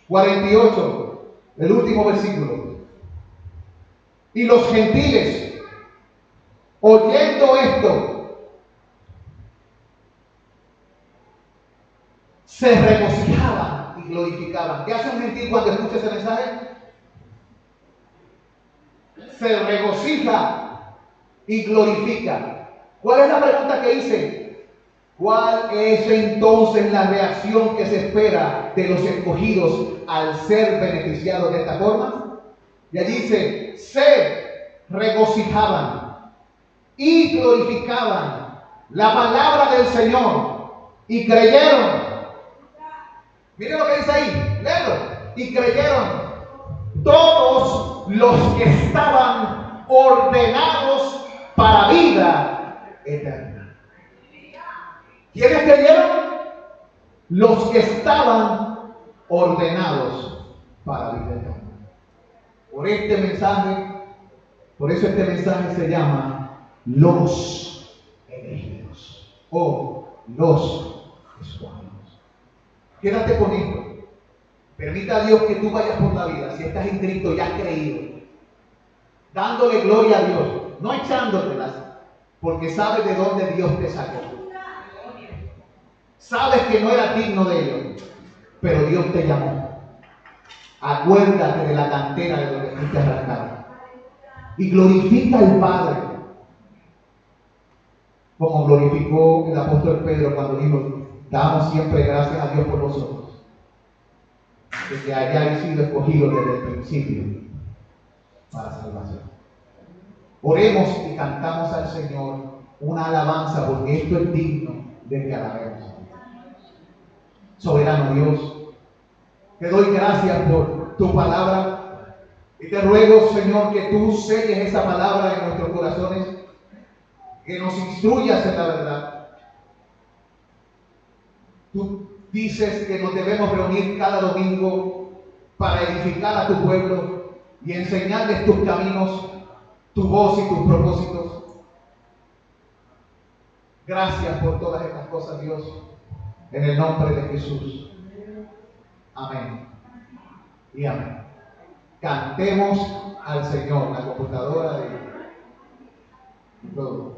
48, el último versículo. Y los gentiles, oyendo esto, se regocijaban y glorificaban. ¿Qué hace un gentil cuando escucha ese mensaje? Se regocija y glorifica. ¿Cuál es la pregunta que hice? ¿Cuál es entonces la reacción que se espera de los escogidos al ser beneficiados de esta forma? Y allí dice: se regocijaban y glorificaban la palabra del Señor y creyeron. Miren lo que dice ahí, léelo. Y creyeron todos los que estaban ordenados para vida eterna. ¿Quiénes creyeron? Los que estaban ordenados para vida eterna. Por este mensaje, por eso este mensaje se llama los elegidos o los escogidos. Quédate con esto. Permita a Dios que tú vayas por la vida, si estás en Cristo y has creído, dándole gloria a Dios, no echándotelas, porque sabes de dónde Dios te sacó. Sabes que no eras digno de ello, pero Dios te llamó. Acuérdate de la cantera de donde fuiste arrancado y glorifica al Padre, como glorificó el apóstol Pedro cuando dijo: damos siempre gracias a Dios por vosotros, de que hayáis sido escogidos desde el principio para salvación. Oremos y cantamos al Señor una alabanza, porque esto es digno de que alabemos. Soberano Dios, te doy gracias por tu palabra y te ruego, Señor, que tú selles esa palabra en nuestros corazones, que nos instruyas en la verdad. Tú dices que nos debemos reunir cada domingo para edificar a tu pueblo y enseñarles tus caminos, tu voz y tus propósitos. Gracias por todas estas cosas, Dios, en el nombre de Jesús. Amén y amén. Cantemos al Señor. La computadora de todo.